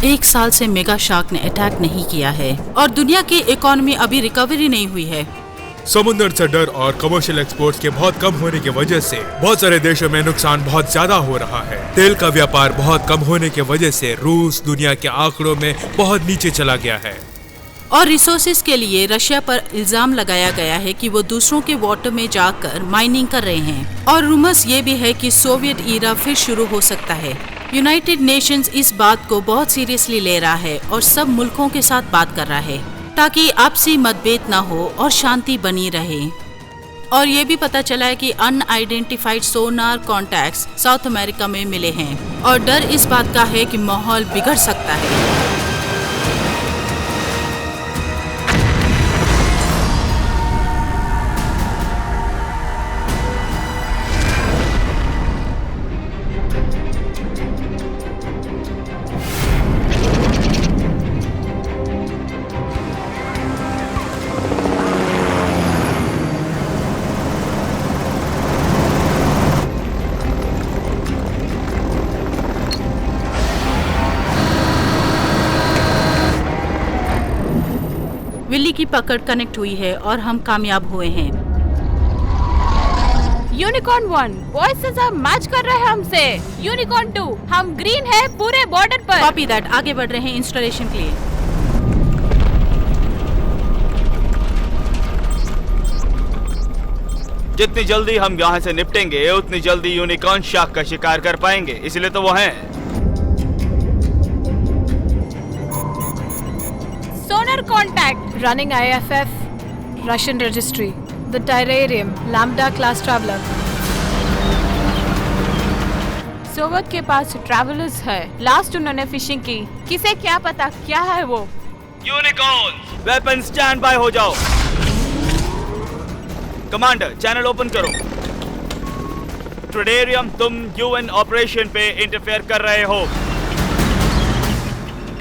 1 साल से mega shark ने अटैक नहीं किया है और दुनिया की इकोनॉमी अभी रिकवरी नहीं हुई है। समुद्र से डर और कमर्शियल एक्सपोर्ट्स के बहुत कम होने की वजह से बहुत सारे देशों में नुकसान बहुत ज्यादा हो रहा है। तेल का व्यापार बहुत कम होने की वजह से रूस दुनिया के आंकड़ों में बहुत नीचे चला गया है। और रिसोर्सेज के लिए रशिया पर इल्जाम लगाया गया है कि वो दूसरों के वाटर में जाकर माइनिंग कर रहे हैं। और रूमर्स ये भी है कि सोवियत ईरा फिर शुरू हो सकता है। यूनाइटेड नेशंस इस बात को बहुत सीरियसली ले रहा है और सब मुल्कों के साथ बात कर रहा है ताकि आपसी मतभेद ना हो और शांति बनी रहे। और ये भी पता चला है कि अनआइडेंटिफाइड सोनार कॉन्टैक्ट्स साउथ अमेरिका में मिले हैं और डर इस बात का है कि माहौल बिगड़ सकता है। विल्ली की पकड़ कनेक्ट हुई है और हम कामयाब हुए हैं। यूनिकॉर्न 1 वॉइसेस अब मैच कर रहे हैं हमसे। यूनिकॉर्न 2 हम ग्रीन है पूरे बॉर्डर पर। कॉपी दैट, आगे बढ़ रहे हैं इंस्टॉलेशन के लिए। जितनी जल्दी हम यहाँ से निपटेंगे उतनी जल्दी यूनिकॉर्न शार्क का शिकार कर पाएंगे, इसलिए तो वो हैं। Sonar contact. Running IFF, Russian registry. The Terrarium, Lambda class traveler. Soviet के पास ट्रैवलर्स है। लास्ट उन्होंने फिशिंग की। किसे क्या पता क्या है वो। यूनिकॉर्न वेपन स्टैंड बाय हो जाओ। कमांडर चैनल ओपन करो। टेरेरियम तुम यूएन ऑपरेशन पे इंटरफेयर कर रहे हो।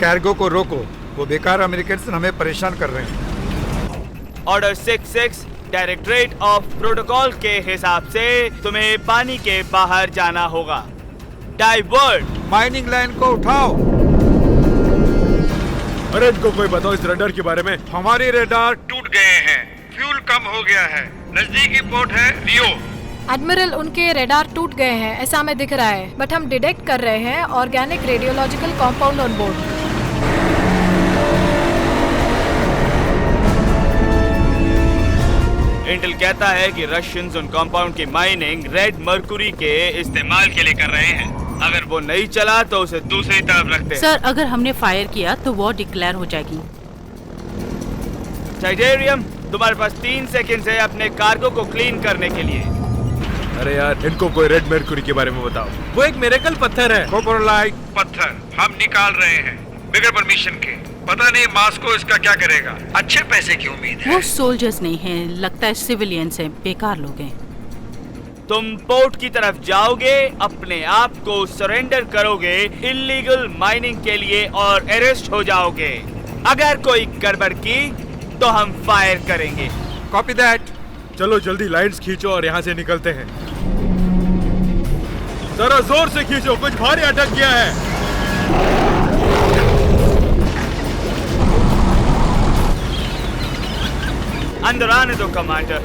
कार्गो को रोको, वो बेकार अमेरिकन हमें परेशान कर रहे हैं। ऑर्डर 66 डायरेक्टरेट ऑफ प्रोटोकॉल के हिसाब से तुम्हें पानी के बाहर जाना होगा। डाइवर्ट माइनिंग लाइन को उठाओ। अरे इनको कोई बताओ इस रडार के बारे में। हमारे रडार टूट गए हैं, फ्यूल कम हो गया है। नजदीकी पोर्ट है रियो। एडमिरल उनके रेडार टूट गए हैं ऐसा हमें दिख रहा है, बट हम डिटेक्ट कर रहे हैं organic radiological compound on board. Intel कहता है कि रशियंस उन कंपाउंड की माइनिंग रेड मर्कुरी के इस्तेमाल के लिए कर रहे हैं। अगर वो नहीं चला तो उसे दूसरी तरफ रखते हैं। सर, अगर हमने फायर किया तो वॉर डिक्लेयर हो जाएगी। टाइटेरियम तुम्हारे पास 3 सेकंड है अपने कार्गो को क्लीन करने के लिए। अरे यार, इनको कोई रेड मर्क्यूरी के बारे में बताओ। वो एक मिरेकल पत्थर है। कोपरलाइट पत्थर हम निकाल रहे हैं बगैर परमिशन के। पता नहीं मॉस्को इसका क्या करेगा। अच्छे पैसे की उम्मीद है। वो सोल्जर्स नहीं हैं, लगता है सिविलियंस हैं, बेकार लोग हैं। तुम पोर्ट की तरफ जाओगे, अपने आप को सरेंडर करोगे इल्लीगल माइनिंग के लिए और अरेस्ट हो जाओगे। अगर कोई गड़बड़ की तो हम फायर करेंगे। Copy that. चलो जल्दी लाइन्स खींचो और यहाँ से निकलते हैं। जरा जोर से खींचो, कुछ भारी अटक गया है। अंदर आने दो कमांडर।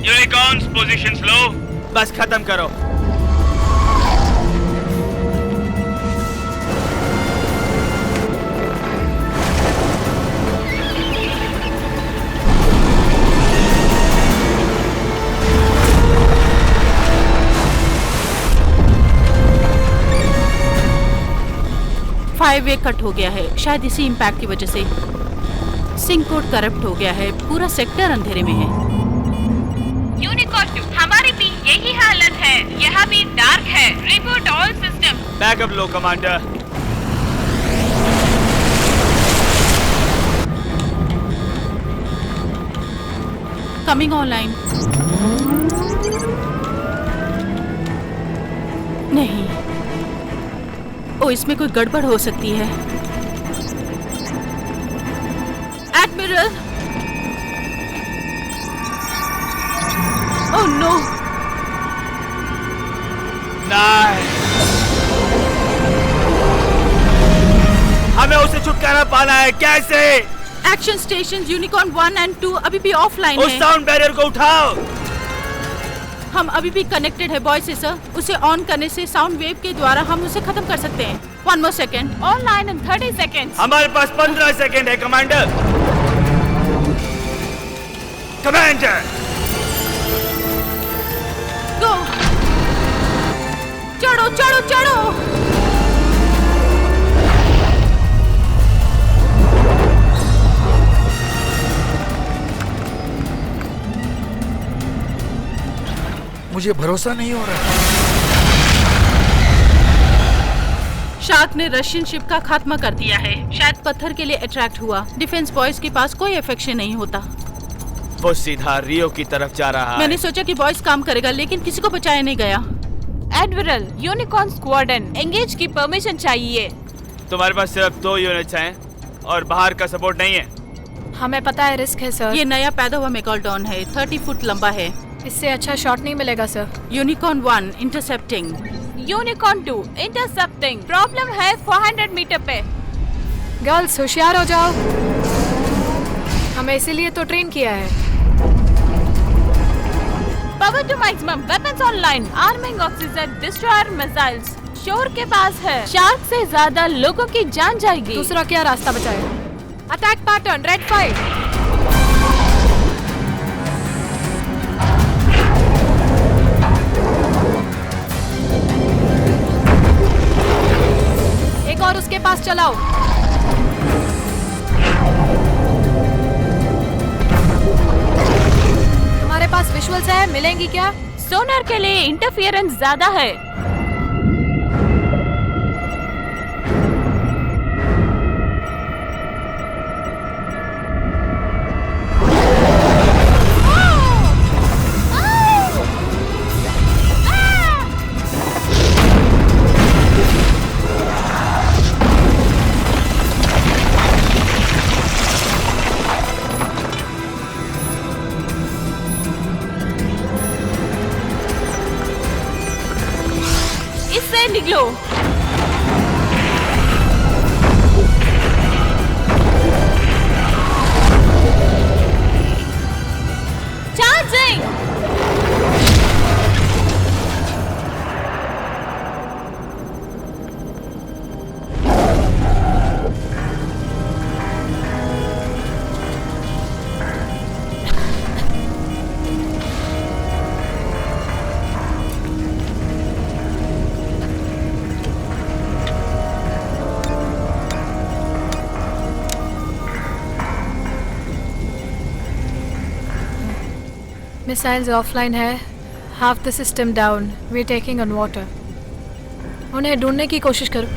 यूनिकॉर्न्स पोजीशंस लो, बस खत्म करो। फायर वे कट हो गया है, शायद इसी इम्पैक्ट की वजह से। सिंक कोड करप्ट हो गया है, पूरा सेक्टर अंधेरे में है। यूनिकॉर्न 2 हमारी भी यही हालत है, यहाँ भी डार्क है। Report all system. बैकअप लो कमांडर। Coming online. नहीं, ओ इसमें कोई गड़बड़ हो सकती है। Admiral, oh no. नहीं। हमें उसे छुटकारा पाना है। कैसे? एक्शन स्टेशन यूनिकॉर्न 1 और 2 अभी भी ऑफलाइन उस है। साउंड बैरियर को उठाओ। हम अभी भी कनेक्टेड है बॉय से सर। उसे ऑन करने से साउंड वेव के द्वारा हम उसे खत्म कर सकते हैं। 1 more second। Online in 30 seconds। हमारे पास 15 सेकंड है कमांडर। कमांडर गो। चढ़ो चढ़ो चढ़ो। मुझे भरोसा नहीं हो रहा। शार्क ने रशियन शिप का खात्मा कर दिया है। शायद पत्थर के लिए अट्रैक्ट हुआ। डिफेंस बॉयज के पास कोई अफेक्शन नहीं होता। वो सीधा रियो की तरफ जा रहा है। मैंने सोचा कि बॉयज काम करेगा, लेकिन किसी को बचाया नहीं गया। एडमिरल, यूनिकॉर्न स्क्वाड्रन एंगेज की परमिशन चाहिए। तुम्हारे पास सिर्फ 2 यूनिट्स हैं और बाहर का सपोर्ट नहीं है। हमें पता है रिस्क है सर। ये नया पैदा हुआ मेगालोडॉन है। 30 फुट लंबा है। इससे अच्छा शॉट नहीं मिलेगा sir. Unicorn 1 intercepting. Unicorn 2 intercepting. Problem है 400 मीटर पे। गर्ल्स होशियार हो जाओ। हमें इसीलिए तो ट्रेन किया है। Power to maximum, weapons online, arming oxygen, destroyer missiles. Shore के पास है। शार्क से ज्यादा लोगों की जान जाएगी। दूसरा क्या रास्ता बचा है? Attack pattern red 5। एक और उसके पास चलाओ। हमारे पास विजुअल्स है, मिलेंगी क्या? सोनार के लिए इंटरफियरेंस ज्यादा है। इससे निकलो। चार्जिंग। मिसाइल्स ऑफलाइन है। Half the system down. We taking on water. उन्हें ढूंढने की कोशिश करो।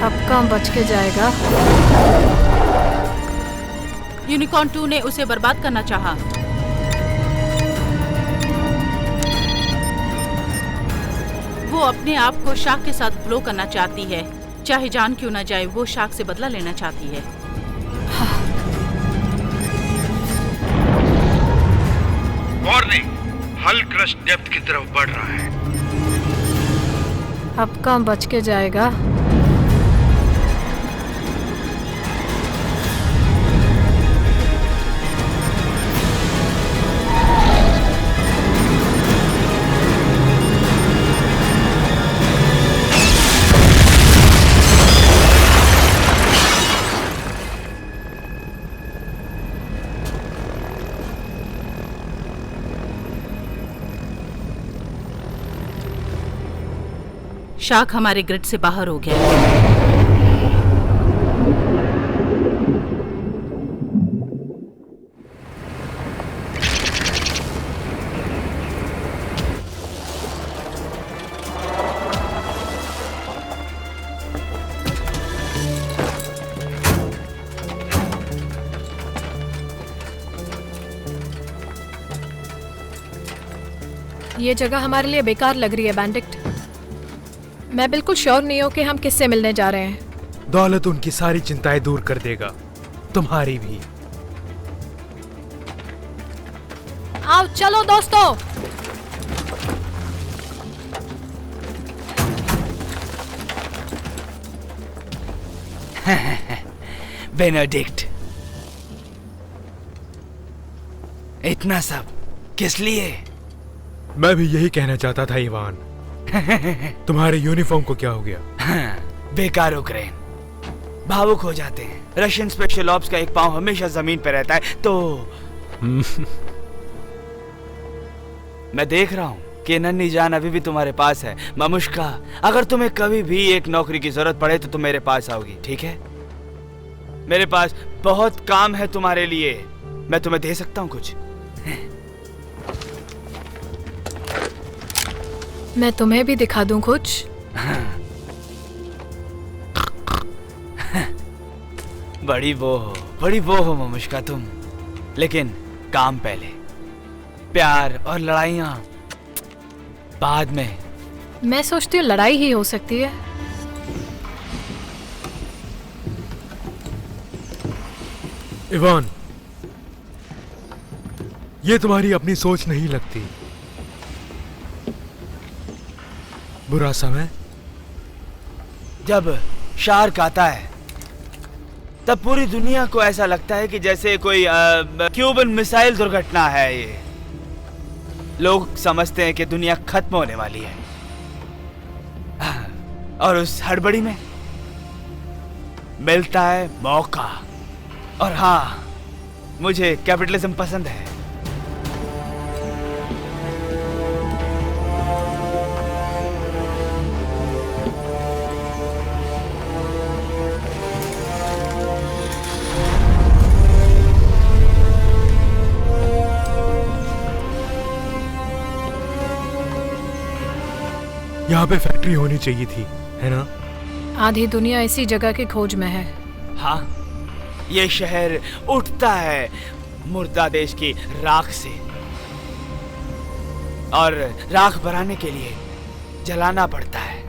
अब काम बच के जाएगा। यूनिकॉर्न 2 ने उसे बर्बाद करना चाहा। वो अपने आप को शार्क के साथ ब्लो करना चाहती है। चाहे जान क्यों ना जाए, वो शार्क से बदला लेना चाहती है। वार्निंग, हल क्रश डेप्थ की तरफ बढ़ रहा है। अब काम बच के जाएगा। शार्क हमारे ग्रिड से बाहर हो गया। ये जगह हमारे लिए बेकार लग रही है बैंडिट। मैं बिल्कुल श्योर नहीं हूँ कि हम किससे मिलने जा रहे हैं। दौलत उनकी सारी चिंताएं दूर कर देगा, तुम्हारी भी। आओ चलो दोस्तों। बेनेडिक्ट, इतना सब किस लिए? मैं भी यही कहना चाहता था इवान। तुम्हारे यूनिफॉर्म को क्या हो गया? बेकार उक्रेन भावुक हो जाते हैं। रशियन स्पेशल ऑप्स का एक पांव हमेशा जमीन पर रहता है, तो मैं देख रहा हूँ कि नन्ही जान अभी भी तुम्हारे पास है। मामुश्का, अगर तुम्हें कभी भी एक नौकरी की जरूरत पड़े तो तुम मेरे पास आओगी, ठीक है? मेरे पास बहुत काम है तुम्हारे लिए, मैं तुम्हें दे सकता हूँ कुछ। मैं तुम्हें भी दिखा दूं कुछ। बड़ी वो हो मामुश्का तुम, लेकिन काम पहले, प्यार और लड़ाइयाँ बाद में। मैं सोचती हूँ लड़ाई ही हो सकती है। इवान, ये तुम्हारी अपनी सोच नहीं लगती। बुरा समय जब शार्क आता है तब पूरी दुनिया को ऐसा लगता है कि जैसे कोई क्यूबन मिसाइल दुर्घटना है। ये लोग समझते हैं कि दुनिया खत्म होने वाली है, और उस हड़बड़ी में मिलता है मौका। और हाँ, मुझे कैपिटलिज्म पसंद है। यहाँ पे फैक्ट्री होनी चाहिए थी, है ना? आधी दुनिया इसी जगह की खोज में है। हाँ, ये शहर उठता है मुर्दा देश की राख से, और राख भराने के लिए जलाना पड़ता है।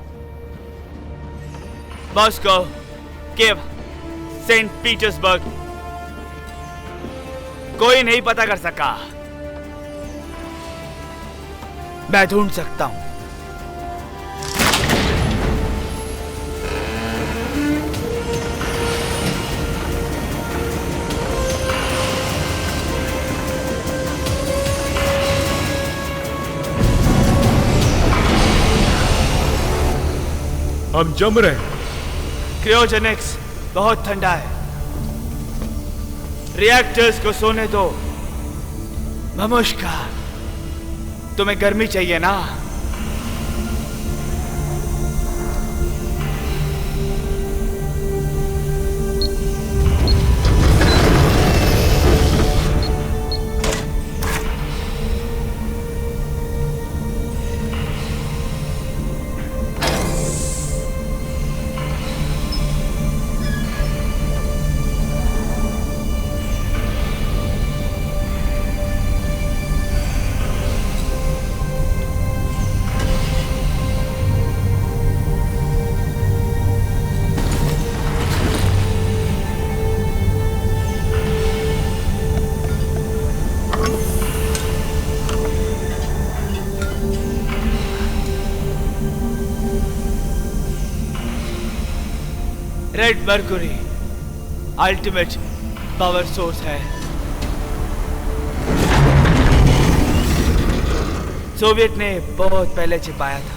मॉस्को, कीव, सेंट पीटर्सबर्ग, कोई नहीं पता कर सका। मैं ढूंढ सकता हूं। हम जम रहे हैं। क्रियोजेनिक्स बहुत ठंडा है, रिएक्टर्स को सोने दो। मामुश्का, तुम्हें गर्मी चाहिए ना? Red mercury ultimate power source है। सोवियत ने बहुत पहले छिपाया था।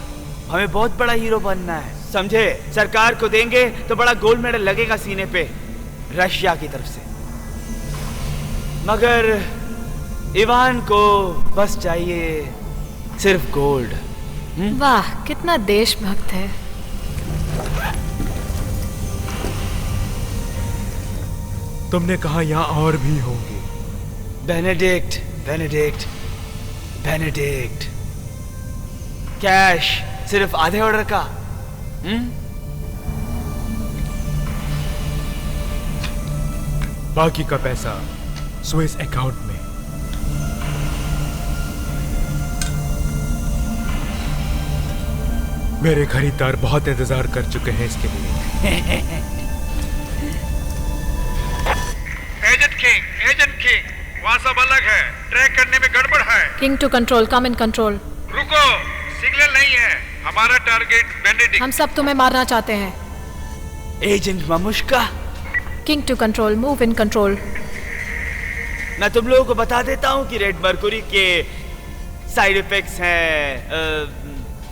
हमें बहुत बड़ा हीरो बनना है, समझे? सरकार को देंगे तो बड़ा गोल्ड मेडल लगेगा सीने पे, रशिया की तरफ से। मगर इवान को बस चाहिए सिर्फ गोल्ड। वाह, कितना देशभक्त है। तुमने कहा यहाँ और भी होंगे। Benedict, Benedict, Benedict. कैश सिर्फ आधे ऑर्डर का। बाकी का पैसा स्विस अकाउंट में। मेरे खरीदार बहुत इंतजार कर चुके हैं इसके लिए। ट्रैक करने में गड़बड़ है। King to control, come in control. रुको, सिग्नल नहीं है। हमारा टारगेट बेनेडिक्ट। हम सब तुम्हें मारना चाहते हैं। Agent Mamushka, king to control, move in control. मैं तुम लोगों को बता देता हूँ कि रेड मर्कुरी के साइड इफेक्ट्स हैं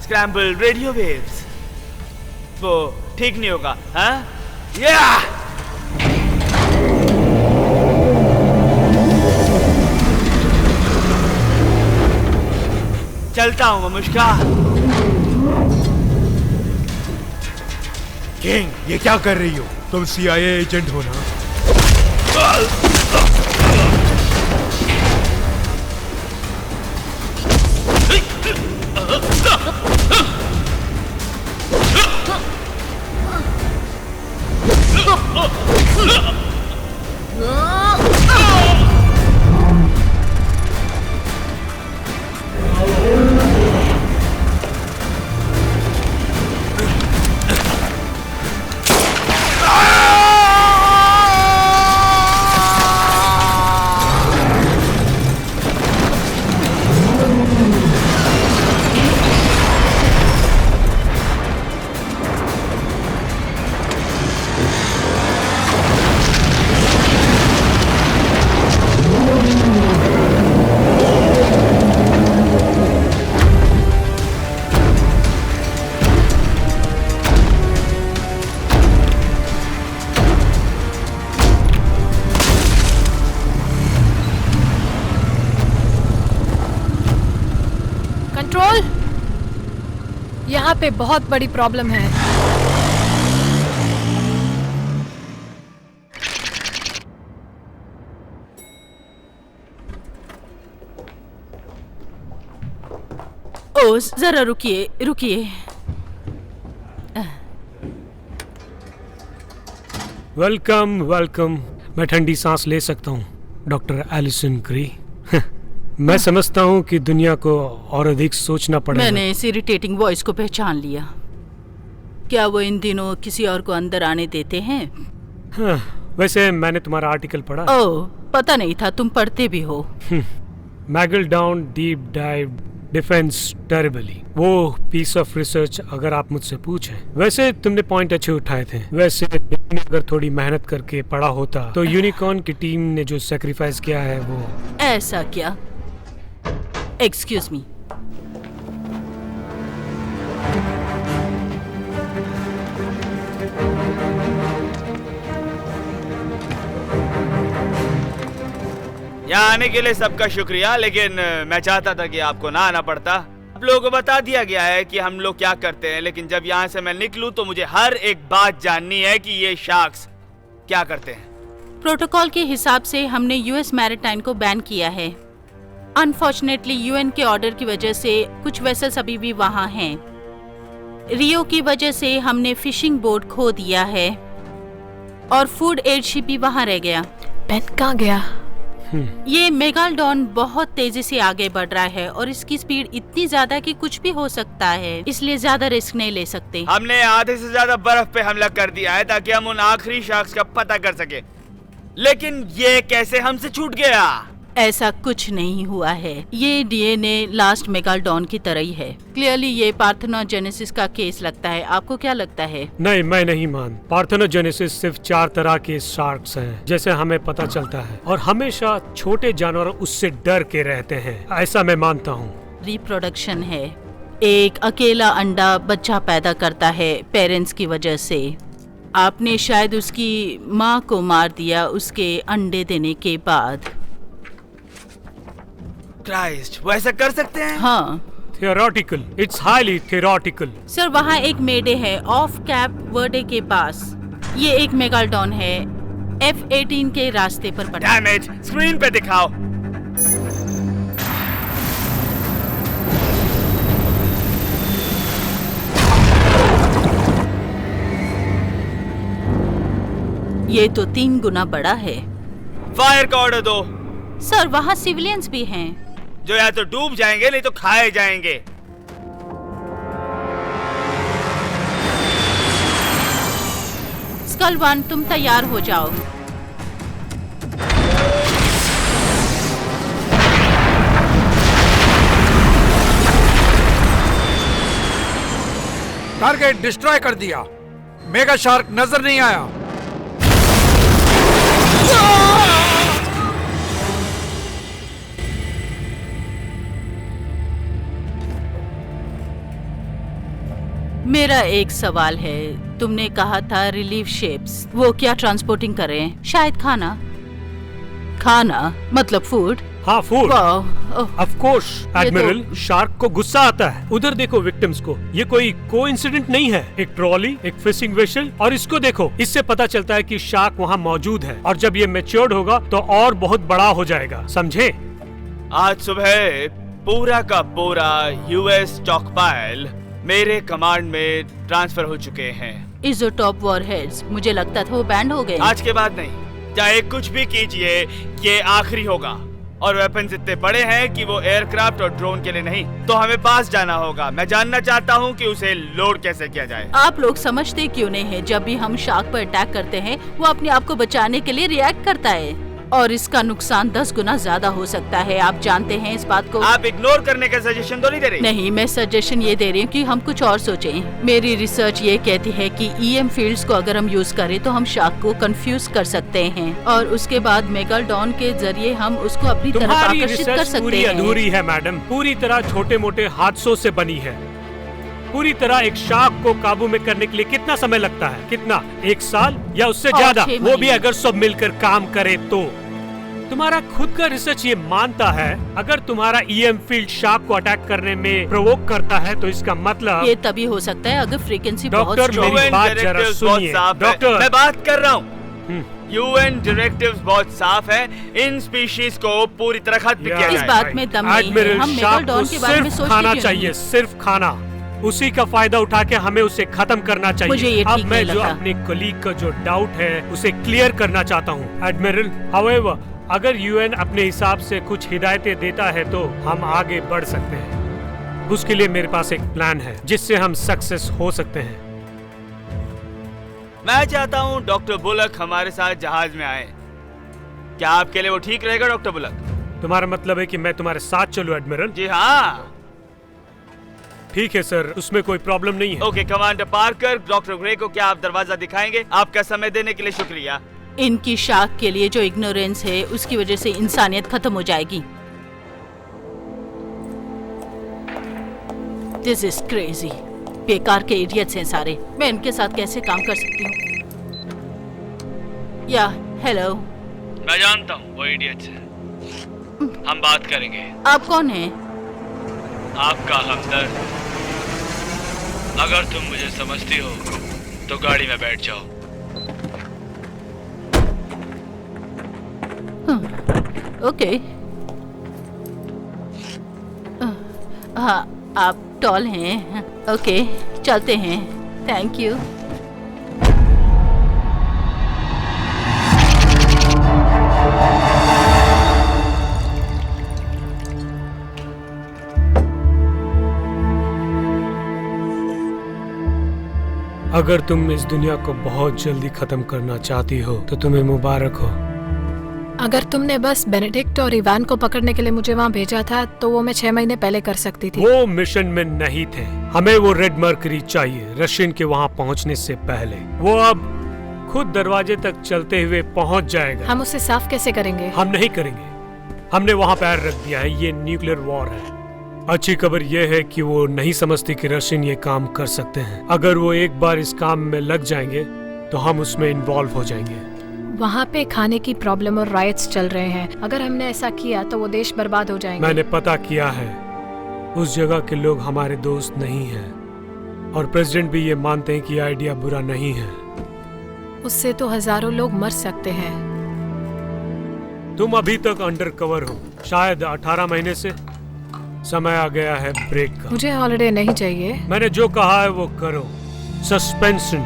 स्क्रैम्बल रेडियो वेव्स। वो ठीक नहीं होगा। हाँ या चलता हूँ मामुश्का। किंग, ये क्या कर रही हो? तुम CIA एजेंट हो ना? कंट्रोल, यहाँ पे बहुत बड़ी प्रॉब्लम है। ओ, जरा रुकिए रुकिए। Welcome welcome. मैं ठंडी सांस ले सकता हूँ, डॉक्टर एलिसन ग्रे। मैं समझता हूँ कि दुनिया को और अधिक सोचना पड़ेगा। मैंने इस इरिटेटिंग वॉइस को पहचान लिया। क्या वो इन दिनों किसी और को अंदर आने देते हैं? हाँ, वैसे मैंने तुम्हारा आर्टिकल पढ़ा। ओह, पता नहीं था तुम पढ़ते भी हो। McGill down deep dive defence terribly, वो पीस ऑफ रिसर्च अगर आप मुझसे पूछें। वैसे तुमने पॉइंट अच्छे उठाए थे। वैसे अगर थोड़ी मेहनत करके पढ़ा होता तो यूनिकॉर्न की टीम ने जो सेक्रीफाइस किया है वो। ऐसा क्या? Excuse me. यहाँ आने के लिए सबका शुक्रिया, लेकिन मैं चाहता था कि आपको ना आना पड़ता। आप लोगों को बता दिया गया है कि हम लोग क्या करते हैं, लेकिन जब यहाँ से मैं निकलूं तो मुझे हर एक बात जाननी है कि ये शार्क्स क्या करते हैं। प्रोटोकॉल के हिसाब से हमने यूएस मैरिटाइम को बैन किया है। अनफॉर्चुनेटली यूएन के ऑर्डर की वजह से कुछ वेसल्स अभी भी वहाँ हैं। रियो की वजह से हमने फिशिंग बोट खो दिया है और फूड एड शिप भी वहाँ रह गया। बेन कहाँ गया? ये मेगालडॉन बहुत तेजी से आगे बढ़ रहा है और इसकी स्पीड इतनी ज्यादा कि कुछ भी हो सकता है, इसलिए ज्यादा रिस्क नहीं ले सकते। हमने आधे से ज्यादा बर्फ पे हमला कर दिया है ताकि हम उन आखिरी शार्क्स का पता कर सके, लेकिन ये कैसे हमसे छूट गया? ऐसा कुछ नहीं हुआ है। ये डीएनए लास्ट मेगालडॉन की तरह ही है। क्लियरली ये पार्थेनोजेनेसिस का केस लगता है। आपको क्या लगता है? नहीं, मैं नहीं मान। पार्थेनोजेनेसिस सिर्फ 4 तरह के शार्क्स हैं, जैसे हमें पता चलता है, और हमेशा छोटे जानवर उससे डर के रहते हैं, ऐसा मैं मानता हूँ। रिप्रोडक्शन है। एक अकेला अंडा बच्चा पैदा करता है पेरेंट्स की वजह से। आपने शायद उसकी माँ को मार दिया उसके अंडे देने के बाद। क्राइस्ट, वो ऐसा कर सकते हैं? हाँ। Theoretical, it's highly theoretical. Sir, वहाँ एक मेडे है ऑफ कैप वर्डे के पास। ये एक मेगालडॉन है F-18 के रास्ते पर पड़ा। डैम इट, स्क्रीन पे दिखाओ। ये तो 3 गुना बड़ा है। फायर का ऑर्डर दो। सर, वहाँ सिविलियंस भी हैं जो या तो डूब जाएंगे नहीं तो खाए जाएंगे। स्कल 1, तुम तैयार हो जाओ। टारगेट डिस्ट्रॉय कर दिया। मेगा शार्क नजर नहीं आया। मेरा एक सवाल है, तुमने कहा था रिलीफ शिप्स, वो क्या ट्रांसपोर्टिंग कर रहे हैं? शायद खाना। खाना मतलब फूड? हाँ, फूड। वाह, ऑफ कोर्स एडमिरल, तो- शार्क को गुस्सा आता है। उधर देखो विक्टिम्स को, ये कोई कोइंसिडेंट नहीं है। एक ट्रॉली, एक फिशिंग वेसल, और इसको देखो। इससे पता चलता है कि शार्क वहाँ मौजूद है, और जब ये मैच्योर्ड होगा तो और बहुत बड़ा हो जाएगा, समझे? आज सुबह पूरा का पूरा यूएस स्टॉकपाइल मेरे कमांड में ट्रांसफर हो चुके हैं। इस जो टॉप वॉरहेड्स, मुझे लगता था वो बैंड हो गए। आज के बाद नहीं, चाहे कुछ भी कीजिए, ये आखिरी होगा। और वेपन्स इतने बड़े हैं कि वो एयरक्राफ्ट और ड्रोन के लिए नहीं, तो हमें पास जाना होगा। मैं जानना चाहता हूँ कि उसे लोड कैसे किया जाए। आप लोग समझते क्यों नहीं है, जब भी हम शार्क पर अटैक करते हैं वो अपने आप को बचाने के लिए रिएक्ट करता है, और इसका नुकसान 10 गुना ज्यादा हो सकता है। आप जानते हैं इस बात को। आप इग्नोर करने का सजेशन तो नहीं दे रही? नहीं, मैं सजेशन ये दे रही हूँ कि हम कुछ और सोचें। मेरी रिसर्च ये कहती है कि EM फील्ड्स को अगर हम यूज करें तो हम शार्क को कंफ्यूज कर सकते हैं, और उसके बाद मेगालडॉन के जरिए हम उसको अपनी तरफ तुम्हारी आकर्षित कर रिसर्च सकते पूरी हैं। अधूरी है मैडम, पूरी तरह छोटे मोटे हादसों से बनी है। पूरी तरह एक शार्क को काबू में करने के लिए कितना समय लगता है? कितना? 1 साल या उससे और ज्यादा? 6 वो भी महीने। अगर सब मिलकर काम करे तो। तुम्हारा खुद का रिसर्च ये मानता है, अगर तुम्हारा EM फील्ड शार्क को अटैक करने में प्रोवोक करता है तो इसका मतलब ये तभी हो सकता है अगर फ्रीक्वेंसी बहुत डॉक्टर, strong मेरी हो। बात जरा directives सुनिए। बहुत साफ है। डॉक्टर। मैं बात कर रहा हूँ। UN डायरेक्टिव्स बहुत साफ है, इन स्पीशीज को पूरी तरह खत्म किया इस जाए। बात में दम नहीं है। एडमिरल, हम शार्क को मेगालडॉन के बारे में सिर्फ सोचते खाना क्यों चाहिए, नहीं? सिर्फ खाना। उसी का फायदा उठा के हमें उसे खत्म करना चाहिए। मुझे ये अब ठीक मैं नहीं जो लगता। अपने कलीग का जो डाउट है उसे क्लियर करना चाहता हूँ। एडमिरल, हाउएवर, अगर UN अपने हिसाब से कुछ हिदायतें देता है तो हम आगे बढ़ सकते हैं। उसके लिए मेरे पास एक प्लान है जिससे हम सक्सेस हो सकते हैं। मैं चाहता हूँ डॉक्टर बुलक हमारे साथ जहाज में आए। क्या आपके लिए वो ठीक रहेगा डॉक्टर बुलक? तुम्हारा मतलब है कि मैं तुम्हारे साथ चलूं एडमिरल? जी हाँ। ठीक है सर, उसमें कोई प्रॉब्लम नहीं है। Okay commander Parker, doctor grey को क्या आप दरवाजा दिखाएंगे? आपका समय देने के लिए शुक्रिया। इनकी शार्क के लिए जो इग्नोरेंस है उसकी वजह से इंसानियत खत्म हो जाएगी। This is crazy. बेकार के इडियट्स हैं सारे। मैं इनके साथ कैसे काम कर सकती हूँ? या हेलो, मैं जानता हूँ वो इडियट्स है। हम बात करेंगे। आप कौन हैं? आपका हमदर्द। अगर तुम मुझे समझती हो तो गाड़ी में बैठ जाओ। ओके। हाँ, आप टॉल हैं। ओके, चलते हैं। Thank you. अगर तुम इस दुनिया को बहुत जल्दी खत्म करना चाहती हो तो तुम्हें मुबारक हो। अगर तुमने बस बेनेडिक्ट और इवान को पकड़ने के लिए मुझे वहाँ भेजा था तो वो मैं 6 महीने पहले कर सकती थी। वो मिशन में नहीं थे। हमें वो रेड मर्करी चाहिए रशियन के वहाँ पहुँचने से पहले। वो अब खुद दरवाजे तक चलते हुए पहुँच जाएगा। हम उसे साफ कैसे करेंगे? हम नहीं करेंगे। हमने वहाँ पैर रख दिया है। ये न्यूक्लियर वॉर है। अच्छी खबर यह है कि वो नहीं समझती कि रशियन ये काम कर सकते हैं। अगर वो एक बार इस काम में लग जाएंगे तो हम उसमें इन्वॉल्व हो जाएंगे। वहाँ पे खाने की प्रॉब्लम और राइट्स चल रहे हैं। अगर हमने ऐसा किया तो वो देश बर्बाद हो जाएंगे। मैंने पता किया है, उस जगह के लोग हमारे दोस्त नहीं हैं, और प्रेसिडेंट भी ये मानते हैं कि ये आइडिया बुरा नहीं है। उससे तो हजारों लोग मर सकते हैं। तुम अभी तक अंडर कवर हो, शायद 18 महीने से। समय आ गया है ब्रेक का। मुझे हॉलिडे नहीं चाहिए। मैंने जो कहा है वो करो। Suspension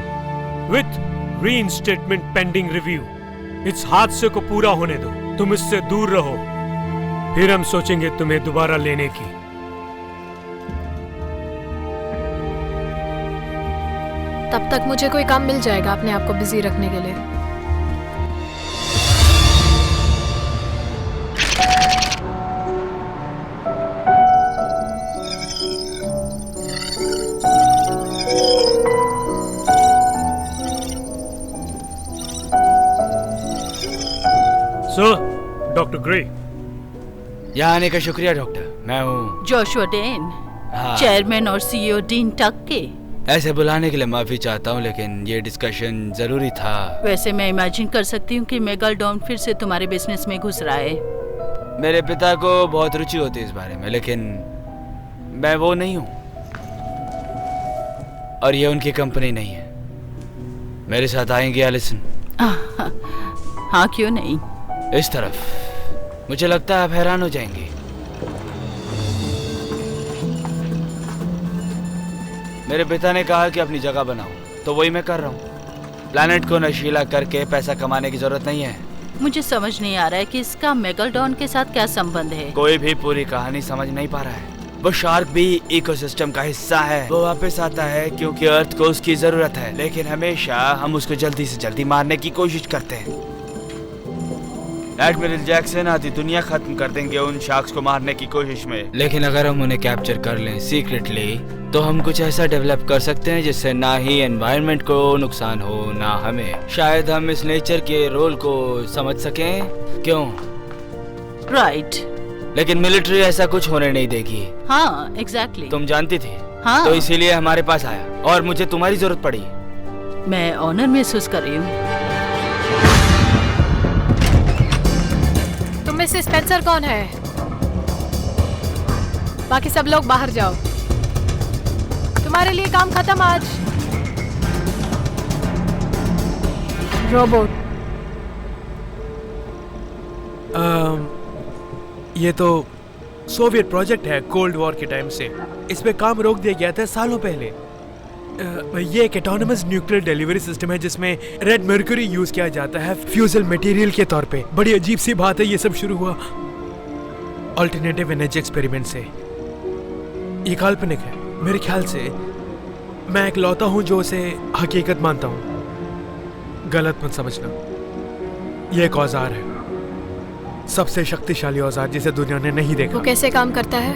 with reinstatement pending review. इस हादसे को पूरा होने दो। तुम इससे दूर रहो, फिर हम सोचेंगे तुम्हें दोबारा लेने की। तब तक मुझे कोई काम मिल जाएगा अपने आप को बिजी रखने के लिए। यहाँ आने का शुक्रिया डॉक्टर। मैं हूँ जोशुआ डेन, हाँ। चेयरमैन और सीईओ डीन टक के। ऐसे बुलाने के लिए माफी चाहता हूँ, लेकिन ये डिस्कशन जरूरी था। वैसे मैं इमेजिन कर सकती हूँ कि मेगालडॉन फिर से तुम्हारे बिजनेस में घुस रहा है। मेरे पिता को बहुत रुचि होती है इस बारे में, लेकिन मैं वो नहीं हूँ और ये उनकी कंपनी नहीं है। मेरे साथ आएंगे एलिसन? हाँ, क्यों नहीं। इस तरफ। मुझे लगता है आप हैरान हो जाएंगे। मेरे पिता ने कहा कि अपनी जगह बनाओ, तो वही मैं कर रहा हूँ। प्लैनेट को नशीला करके पैसा कमाने की जरूरत नहीं है। मुझे समझ नहीं आ रहा है कि इसका मेगालडॉन के साथ क्या संबंध है। कोई भी पूरी कहानी समझ नहीं पा रहा है। वो शार्क भी इकोसिस्टम का हिस्सा है। वो वापस आता है क्योंकि अर्थ को उसकी जरूरत है, लेकिन हमेशा हम उसको जल्दी से जल्दी मारने की कोशिश करते हैं। एडमिरल जैक्सन आधी दुनिया खत्म कर देंगे उन शार्क्स को मारने की कोशिश में, लेकिन अगर हम उन्हें कैप्चर कर लें सीक्रेटली, तो हम कुछ ऐसा डेवलप कर सकते हैं जिससे ना ही एनवायरनमेंट को नुकसान हो ना हमें। शायद हम इस नेचर के रोल को समझ सकें। क्यों? राइट। लेकिन मिलिट्री ऐसा कुछ होने नहीं देगी। हाँ, एग्जैक्टली। तुम जानती थी। हाँ। तो इसीलिए हमारे पास आया और मुझे तुम्हारी जरूरत पड़ी। मैं ऑनर महसूस कर रही हूँ। तुम में से स्पेंसर कौन है? बाकी सब लोग बाहर जाओ। तुम्हारे लिए काम खत्म आज। रोबोट। ये तो सोवियत प्रोजेक्ट है कोल्ड वॉर के टाइम से। इस पे काम रोक दिया गया था सालों पहले। ये एक ऑटोनमस न्यूक्लियर डिलीवरी सिस्टम है जिसमें रेड मर्क्यूरी यूज किया जाता है फ्यूजल मटेरियल के तौर पे। बड़ी अजीब सी बात है, ये सब शुरू हुआ अल्टरनेटिव एनर्जी एक्सपेरिमेंट से। ये काल्पनिक है मेरे ख्याल से। मैं एक लौता हूँ जो उसे हकीकत मानता हूँ। गलत मत समझना। ये एक औजार है, सबसे शक्तिशाली औजार जिसे दुनिया ने नहीं देखा। वो कैसे काम करता है?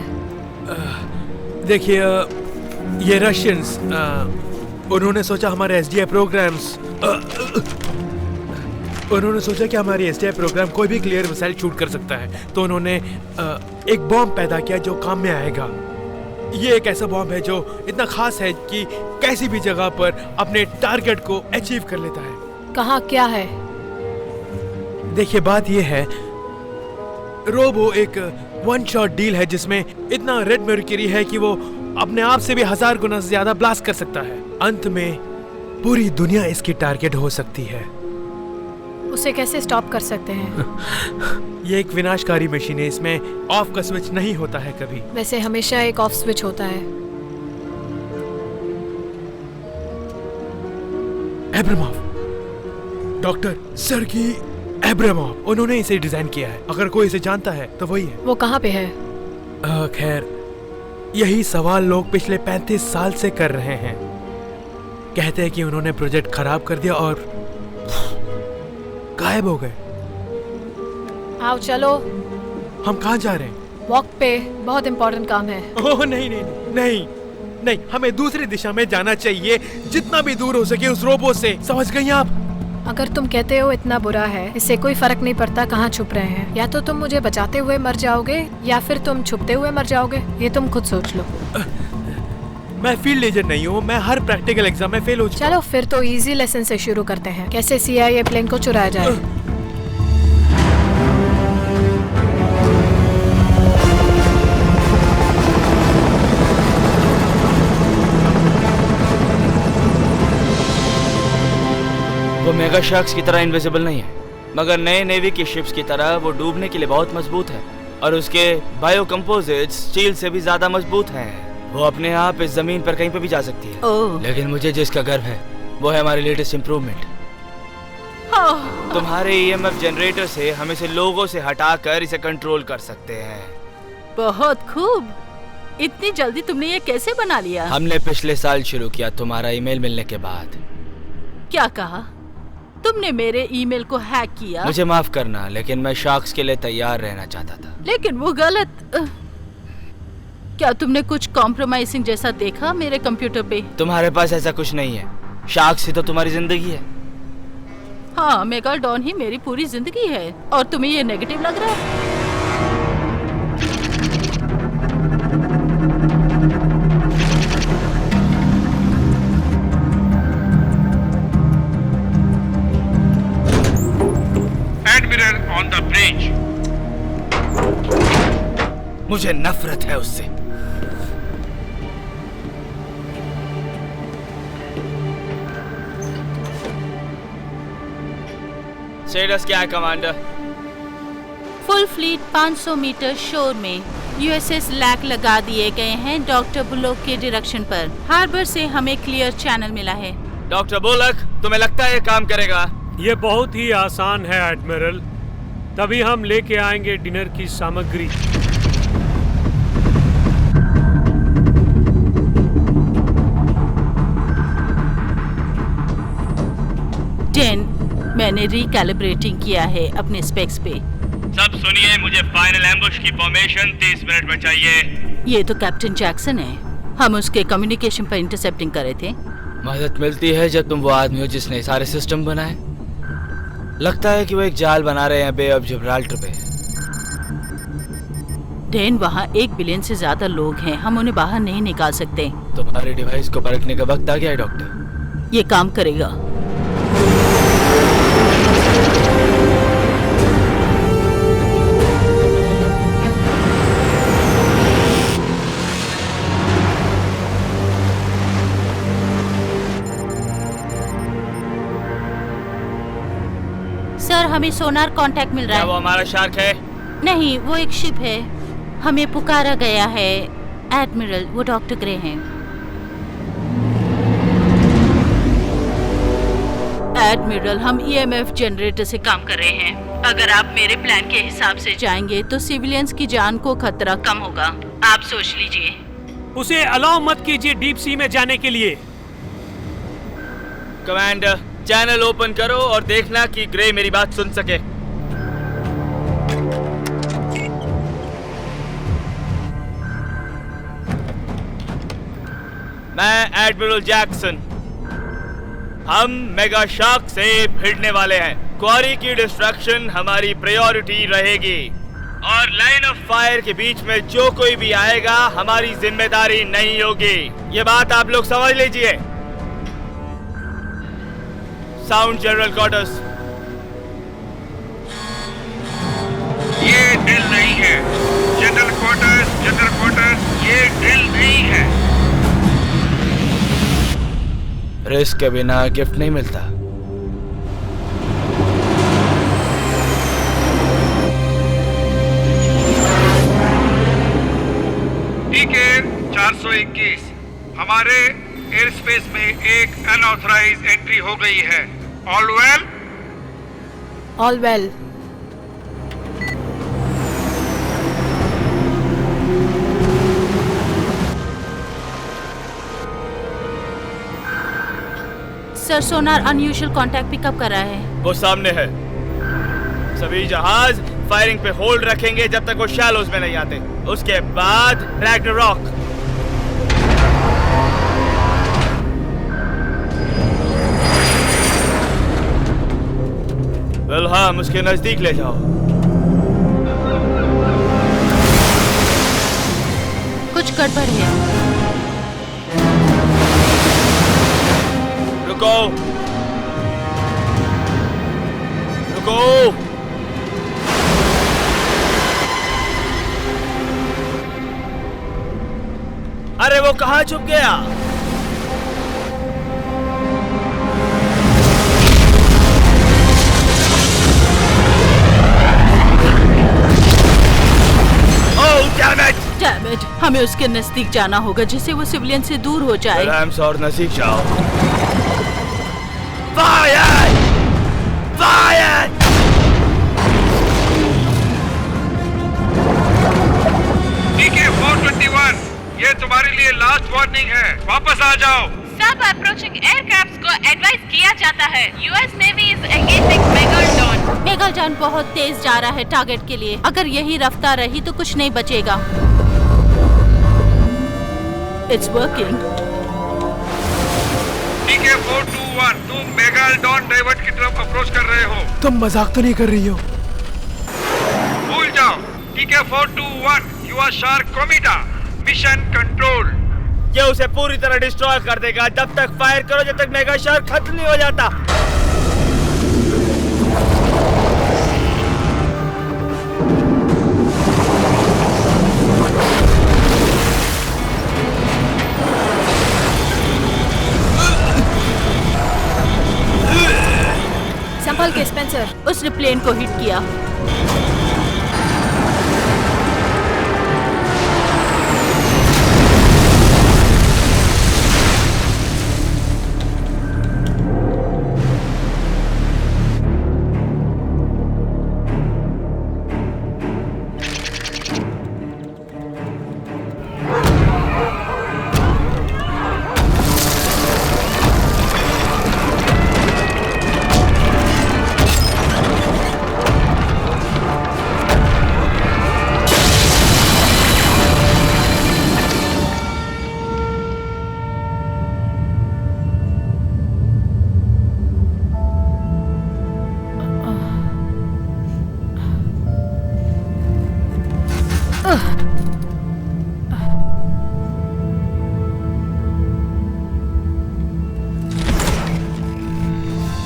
देखिए, ये रशियंस उन्होंने सोचा हमारे एसडीआई प्रोग्राम्स उन्होंने सोचा कि हमारी एसडीआई प्रोग्राम कोई भी क्लियर मिसाइल शूट कर सकता है, तो उन्होंने एक बॉम्ब पैदा किया जो काम में आएगा। ये एक ऐसा बॉम्ब है जो इतना खास है कि किसी भी जगह पर अपने टारगेट को अचीव कर लेता है। कहाँ क्या है? देखिए, बात ये है, रोबो एक वन शॉट डील है जिसमें इतना रेड मर्क्यूरी है कि वो अपने आप से भी 1000 गुना ज्यादा ब्लास्ट कर सकता है। अंत में पूरी दुनिया इसकी टारगेट हो सकती है। उसे कैसे स्टॉप कर सकते हैं? ये एक विनाशकारी मशीन है, इसमें ऑफ का स्विच नहीं होता है कभी। वैसे हमेशा एक ऑफ स्विच होता है। एब्रामोव, डॉक्टर सर्गी एब्रामोव, उन्होंने इसे डिजाइन किया है। अगर कोई इसे जानता है तो वही है। वो कहाँ पे है? खैर, यही सवाल लोग पिछले 35 साल से कर रहे हैं। कहते हैं कि उन्होंने प्रोजेक्ट खराब कर दिया और गायब हो गए। आओ चलो। हम कहाँ जा रहे हैं? वॉक पे, बहुत इंपॉर्टेंट काम है। ओह नहीं नहीं नहीं नहीं, हमें दूसरी दिशा में जाना चाहिए, जितना भी दूर हो सके उस रोबो से। समझ गई आप? अगर तुम कहते हो इतना बुरा है, इससे कोई फर्क नहीं पड़ता कहाँ छुप रहे हैं। या तो तुम मुझे बचाते हुए मर जाओगे या फिर तुम छुपते हुए मर जाओगे। ये तुम खुद सोच लो। मैं फील्ड एजेंट नहीं हूँ, मैं हर प्रैक्टिकल एग्जाम में फेल हो चुका। चलो फिर तो इजी लेसन से शुरू करते हैं। कैसे CIA प्लेन को चुराया जाए। वो मेगा शार्क्स की तरह इनविजिबल नहीं है, मगर नए नेवी की शिप्स की तरह वो डूबने के लिए बहुत मजबूत है और उसके बायो कंपोजिट्स स्टील से भी ज्यादा मजबूत हैं। वो अपने आप इस जमीन पर कहीं पे भी जा सकती है। लेकिन मुझे जिसका गर्व है वो है हमारी लेटेस्ट इम्प्रूवमेंट। तुम्हारे EMF जनरेटर से हम इसे लोगों से हटाकर इसे कंट्रोल कर सकते हैं। बहुत खूब। इतनी जल्दी तुमने ये कैसे बना लिया? हमने पिछले साल शुरू किया, तुम्हारा ईमेल मिलने के बाद। क्या कहा? तुमने मेरे ईमेल को हैक किया? मुझे माफ करना, लेकिन मैं शार्क्स के लिए तैयार रहना चाहता था। लेकिन वो गलत। क्या तुमने कुछ कॉम्प्रोमाइजिंग जैसा देखा मेरे कंप्यूटर पे? तुम्हारे पास ऐसा कुछ नहीं है। शार्क्स ही तो तुम्हारी जिंदगी है। हाँ, मेगालडॉन ही मेरी पूरी जिंदगी है। और तुम्हें ये नेगेटिव लग रहा है? मुझे नफरत है उससे। स्टेटस क्या है कमांडर? फुल फ्लीट 500 मीटर शोर में यूएसएस लैक लगा दिए गए हैं डॉक्टर बुलोक के डायरेक्शन पर। हार्बर से हमें क्लियर चैनल मिला है। डॉक्टर बुलोक, तुम्हें लगता है ये काम करेगा? ये बहुत ही आसान है एडमिरल। तभी हम लेके आएंगे डिनर की सामग्री। डेन, मैंने रिकैलिब्रेटिंग किया है अपने स्पेक्स पे। सब सुनिए, मुझे फाइनल एम्बुश की फॉर्मेशन 30 मिनट में चाहिए। ये तो कैप्टन जैक्सन है। हम उसके कम्युनिकेशन पर इंटरसेप्टिंग कर रहे थे। मदद मिलती है जब तुम वो आदमी हो जिसने सारे सिस्टम बनाए। लगता है कि वो एक जाल बना रहे हैं बे ऑफ जिब्राल्टर पे। डेन, वहाँ 1 बिलियन से ज्यादा लोग हैं, हम उन्हें बाहर नहीं निकाल सकते। तुम्हारे डिवाइस को परखने का वक्त आ गया है डॉक्टर। ये काम करेगा। सर, हमें सोनार कांटेक्ट मिल रहा क्या वो है। हमारा शार्क है? नहीं, वो एक शिप है। हमें पुकारा गया है। एडमिरल, वो डॉक्टर ग्रे हैं। एडमिरल, हम ईएमएफ जनरेटर से काम कर रहे हैं। अगर आप मेरे प्लान के हिसाब से जाएंगे तो सिविलियंस की जान को खतरा कम होगा। आप सोच लीजिए। उसे अलाउ मत कीजिए डीप सी में जाने के लिए। कमांडर, चैनल ओपन करो और देखना कि ग्रे मेरी बात सुन सके। मैं एडमिरल जैक्सन। हम मेगा शार्क से भिड़ने वाले हैं। क्वारी की डिस्ट्रक्शन हमारी प्रायोरिटी रहेगी और लाइन ऑफ फायर के बीच में जो कोई भी आएगा हमारी जिम्मेदारी नहीं होगी। ये बात आप लोग समझ लीजिए। Sound general quarters. ये ड्रिल नहीं है। जनरल क्वार्टर्स, ये ड्रिल नहीं है। रिस्क के बिना गिफ्ट नहीं मिलता। टीके 421, हमारे एयर स्पेस में एक अनऑथराइज्ड एंट्री हो गई है। All well? All well. Sir, sonar unusual contact pickup कर रहा है। वो सामने है। सभी जहाज फायरिंग पे होल्ड रखेंगे जब तक वो शैलोज में नहीं आते। उसके बाद रैग्नारॉक। विल्हेम, उसके नजदीक ले जाओ। कुछ गड़बड़ है। रुको, रुको। अरे वो कहाँ छुप गया? Damn it! हमें उसके नजदीक जाना होगा जिससे वो सिविलियन से दूर हो जाए। रैम्स और नजदीक जाओ। फायर! फायर! टीके 421, ये तुम्हारे लिए लास्ट वार्निंग है। वापस आ जाओ। सब अप्रोचिंग एयरक्राफ्ट्स को एडवाइस किया जाता है। US navy is engaging Megalodon. Megalodon बहुत तेज जा रहा है टारगेट के लिए। अगर यही रफ्तार रही तो कुछ नहीं बचेगा। It's working. टीके 421, तुम मेगालडॉन डाइवर्ट की तरफ अप्रोच कर रहे हो। तुम मजाक तो नहीं कर रही हो? भूल जाओ। टीके 421, यू आर शार्क कोमिटा। Mission control. ये उसे पूरी तरह डिस्ट्रॉय कर देगा। जब तक फायर करो जब तक मेगा शार्क खत्म नहीं हो जाता। स्पेंसर। उसने प्लेन को हिट किया।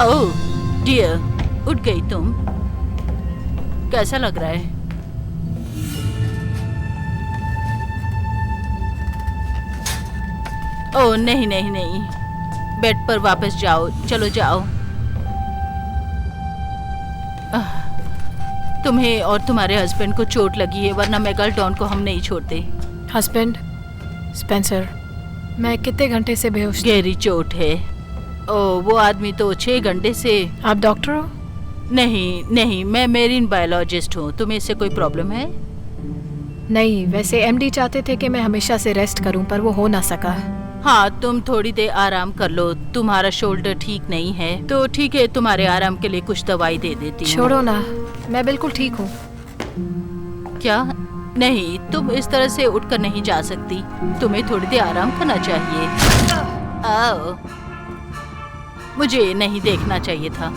ओह डियर, उठ गई तुम। कैसा लग रहा है? ओह नहीं नहीं नहीं, बेड पर वापस जाओ, चलो जाओ। तुम्हें और तुम्हारे हस्बैंड को चोट लगी है, वरना मेगालडॉन को हम नहीं छोड़ते। हस्बैंड स्पेंसर, मैं कितने घंटे से बेहोश थी? गहरी चोट है। ओह वो आदमी तो 6 घंटे से। आप डॉक्टर हो? नहीं नहीं, मैं मेरीन बायोलॉजिस्ट हूँ। तुम्हें इससे कोई प्रॉब्लम है? नहीं, वैसे एमडी चाहते थे कि मैं हमेशा से रेस्ट करूं, पर वो हो ना सका। हाँ, तुम थोड़ी देर आराम कर लो। तुम्हारा शोल्डर ठीक नहीं है तो ठीक है, तुम्हारे आराम के लिए कुछ दवाई दे देती हूँ। छोड़ो ना, मैं बिल्कुल ठीक हूँ। क्या? नहीं, तुम इस तरह से उठकर नहीं जा सकती। तुम्हें थोड़ी देर आराम करना चाहिए। आओ, मुझे नहीं देखना चाहिए था।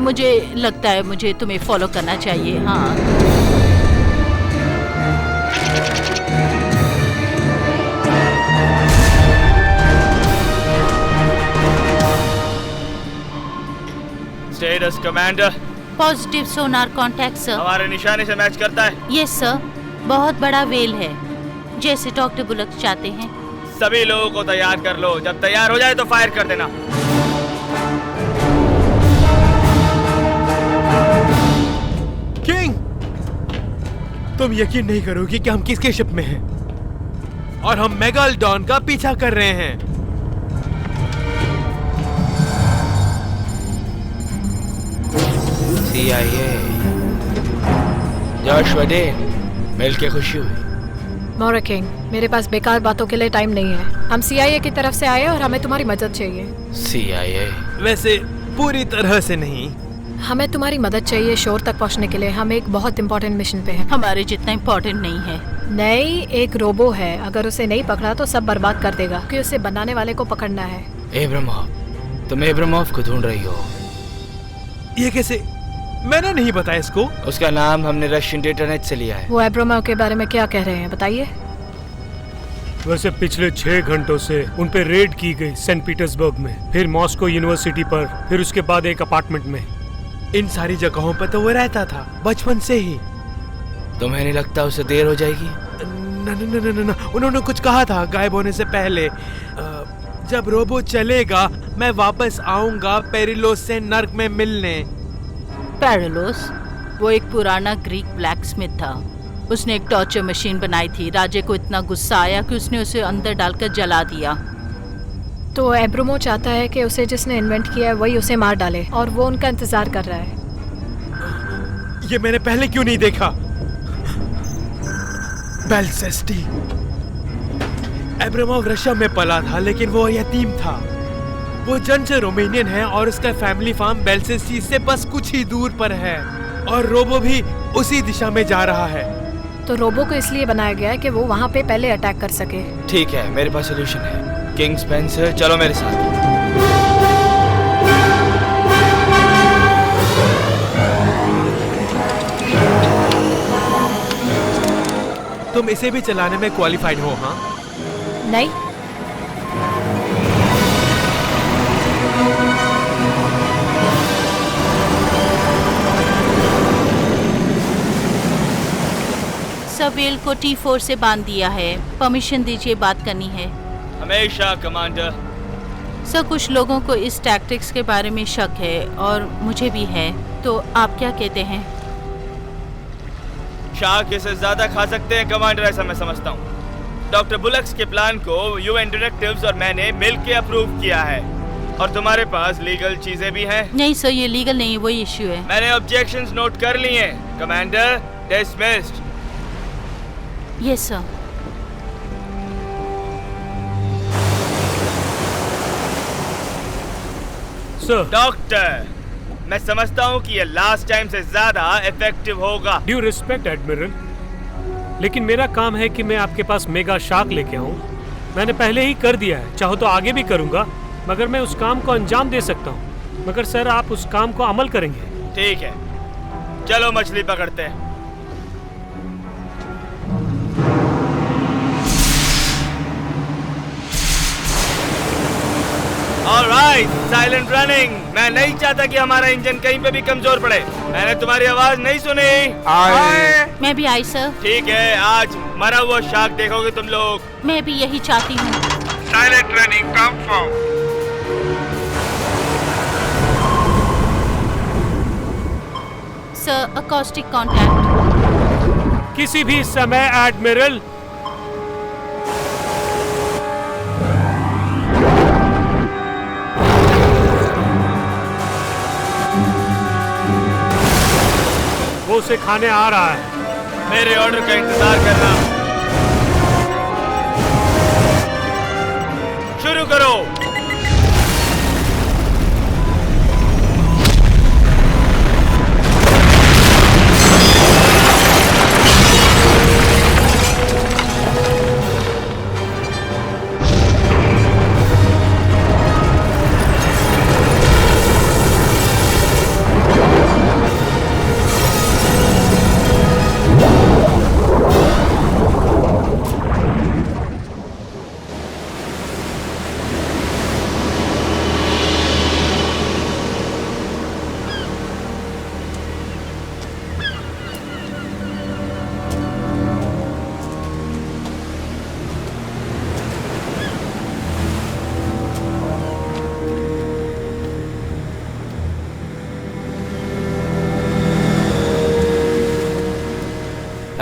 मुझे लगता है मुझे तुम्हें फॉलो करना चाहिए। हाँ, स्टेटस कमांडर। पॉजिटिव सोनार कांटेक्ट सर। हमारे निशाने से मैच करता है। यस सर, बहुत बड़ा वेल है, जैसे डॉक्टर बुलक चाहते हैं। सभी लोगों को तैयार कर लो, जब तैयार हो जाए तो फायर कर देना। किंग, तुम यकीन नहीं करोगे कि हम किसके शिप में हैं और हम मेगालडॉन का पीछा कर रहे हैं। CIA। जोशुआ डेन, मिल के खुशी हुई। मोरा किंग, मेरे पास बेकार बातों के लिए टाइम नहीं है। हम CIA की तरफ से आए और हमें तुम्हारी मदद चाहिए। CIA? वैसे पूरी तरह से नहीं। हमें तुम्हारी मदद चाहिए शोर तक पहुंचने के लिए। हम एक बहुत इंपॉर्टेंट मिशन पे हैं। हमारे जितना इम्पोर्टेंट नहीं है। नहीं, एक रोबो है, अगर उसे नहीं पकड़ा तो सब बर्बाद कर देगा, क्योंकि उसे बनाने वाले को पकड़ना है। एब्रामोव, तुम एब्रामोव को ढूंढ रही हो। ये कैसे? मैंने नहीं बताया इसको। उसका नाम हमने रशियन डेटानेट से लिया है। वो एब्रामोव के बारे में क्या कह रहे हैं, बताइए। वैसे पिछले 6 घंटों से उन पे रेड की गई सेंट पीटर्सबर्ग में, फिर मॉस्को यूनिवर्सिटी पर, फिर उसके बाद एक अपार्टमेंट में। इन सारी जगहों पर तो वो रहता था बचपन से ही। तुम्हें नहीं लगता उसे देर हो जाएगी? न, उन्होंने कुछ कहा था गायब होने से पहले। जब रोबो चलेगा मैं वापस आऊंगा पेरिलोस से नर्क में मिलने। पेरिलोस? वो एक पुराना ग्रीक ब्लैकस्मिथ था। उसने एक टॉर्चर मशीन बनाई थी। राजे को इतना गुस्सा आया कि उसने उसे अंदर डालकर जला दिया। तो एब्रामोव चाहता है कि उसे जिसने इन्वेंट किया है वही उसे मार डाले, और वो उनका इंतजार कर रहा है। ये मैंने पहले क्यों नहीं देखा? बेल्सेस्टी। एब्रामोव रशिया में पला था, लेकिन वो यतीम था। वो जंजर रोमेनियन है और उसका फैमिली फार्म बेल्सेस्टी से बस कुछ ही दूर पर है, और रोबो भी उसी दिशा में जा रहा है। तो रोबो को इसलिए बनाया गया है कि वो वहाँ पे पहले अटैक कर सके। ठीक है, मेरे पास सोल्यूशन है। किंग स्पेंसर, चलो मेरे साथ। तुम इसे भी चलाने में क्वालिफाइड हो? हाँ? नहीं, सब वेल को T4 से बांध दिया है। परमिशन दीजिए, बात करनी है। हमेशा कमांडर। सर, कुछ लोगों को इस टैक्टिक्स के बारे में शक है और मुझे भी है, तो आप क्या कहते हैं? शार्क इसे ज्यादा खा सकते हैं कमांडर, ऐसा मैं समझता हूँ। डॉक्टर बुलक्स के प्लान को यूएन डायरेक्टिव्स और मैंने मिलकर अप्रूव किया है, और तुम्हारे पास लीगल चीजें भी हैं। नहीं सर, ये लीगल नहीं, वही इश्यू है। मैंने ऑब्जेक्शंस नोट कर लिए हैं commander. Dismissed. Yes sir. Sir, doctor, मैं समझता हूँ कि ये लास्ट टाइम से ज्यादा इफेक्टिव होगा। ड्यू रिस्पेक्ट एडमिरल, लेकिन मेरा काम है कि मैं आपके पास मेगा शार्क लेके आऊँ। मैंने पहले ही कर दिया है, चाहो तो आगे भी करूँगा, मगर मैं उस काम को अंजाम दे सकता हूँ। मगर सर, आप उस काम को अमल करेंगे? ठीक है, चलो मछली पकड़ते हैं। Alright, silent running. मैं नहीं चाहता कि हमारा इंजन कहीं पे भी कमजोर पड़े। मैंने तुम्हारी आवाज नहीं सुनी। आए। मैं भी आई सर। ठीक है, आज मरा हुआ शार्क देखोगे तुम लोग। मैं भी यही चाहती हूँ। Silent running confirm. Sir, acoustic contact. किसी भी समय एडमिरल। वो उसे खाने आ रहा है। मेरे ऑर्डर का इंतजार करना। शुरू करो।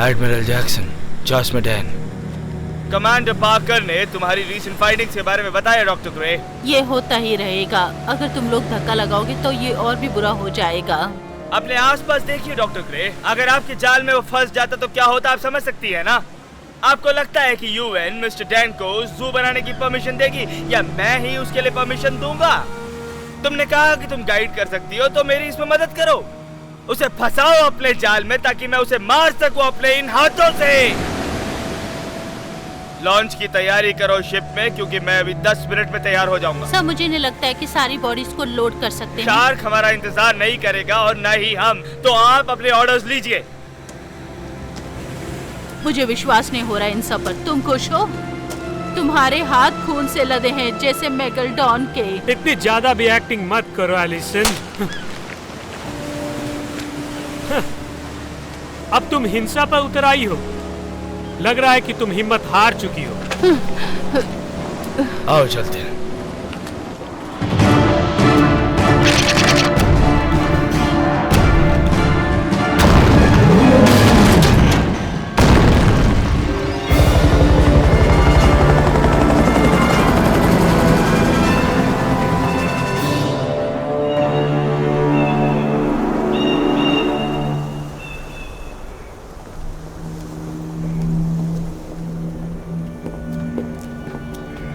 Admiral Jackson, Jos Maiden. Commander Parker ने तुम्हारी रीसेंट फाइंडिंग्स के बारे में बताया डॉक्टर ग्रे। ये होता ही रहेगा। अगर तुम लोग धक्का लगाओगे तो ये और भी बुरा हो जाएगा। अपने आसपास देखिए डॉक्टर ग्रे, अगर आपके जाल में वो फंस जाता तो क्या होता, आप समझ सकती है ना? आपको लगता है कि यूएन मिस्टर डैन को जू बनाने की परमिशन देगी, या मैं ही उसके लिए परमिशन दूंगा? तुमने कहा कि तुम गाइड कर सकती हो, तो मेरी इसमें मदद करो। उसे फंसाओ अपने जाल में ताकि मैं उसे मार सकूं अपने इन हाथों से। लॉन्च की तैयारी करो शिप में, क्योंकि मैं अभी 10 मिनट में तैयार हो जाऊंगा। सर, मुझे नहीं लगता है कि सारी बॉडीज को लोड कर सकते हैं। शार्क हमारा इंतजार नहीं करेगा और न ही हम, तो आप अपने ऑर्डर्स लीजिए। मुझे विश्वास नहीं हो रहा इन सब पर। तुम खुश हो? तुम्हारे हाथ खून से लदे हैं जैसे मैगलडॉन के। इतनी ज्यादा भी एक्टिंग मत करो एलिसन। अब तुम हिंसा पर उतर आई हो। लग रहा है कि तुम हिम्मत हार चुकी हो। आओ चलते हैं।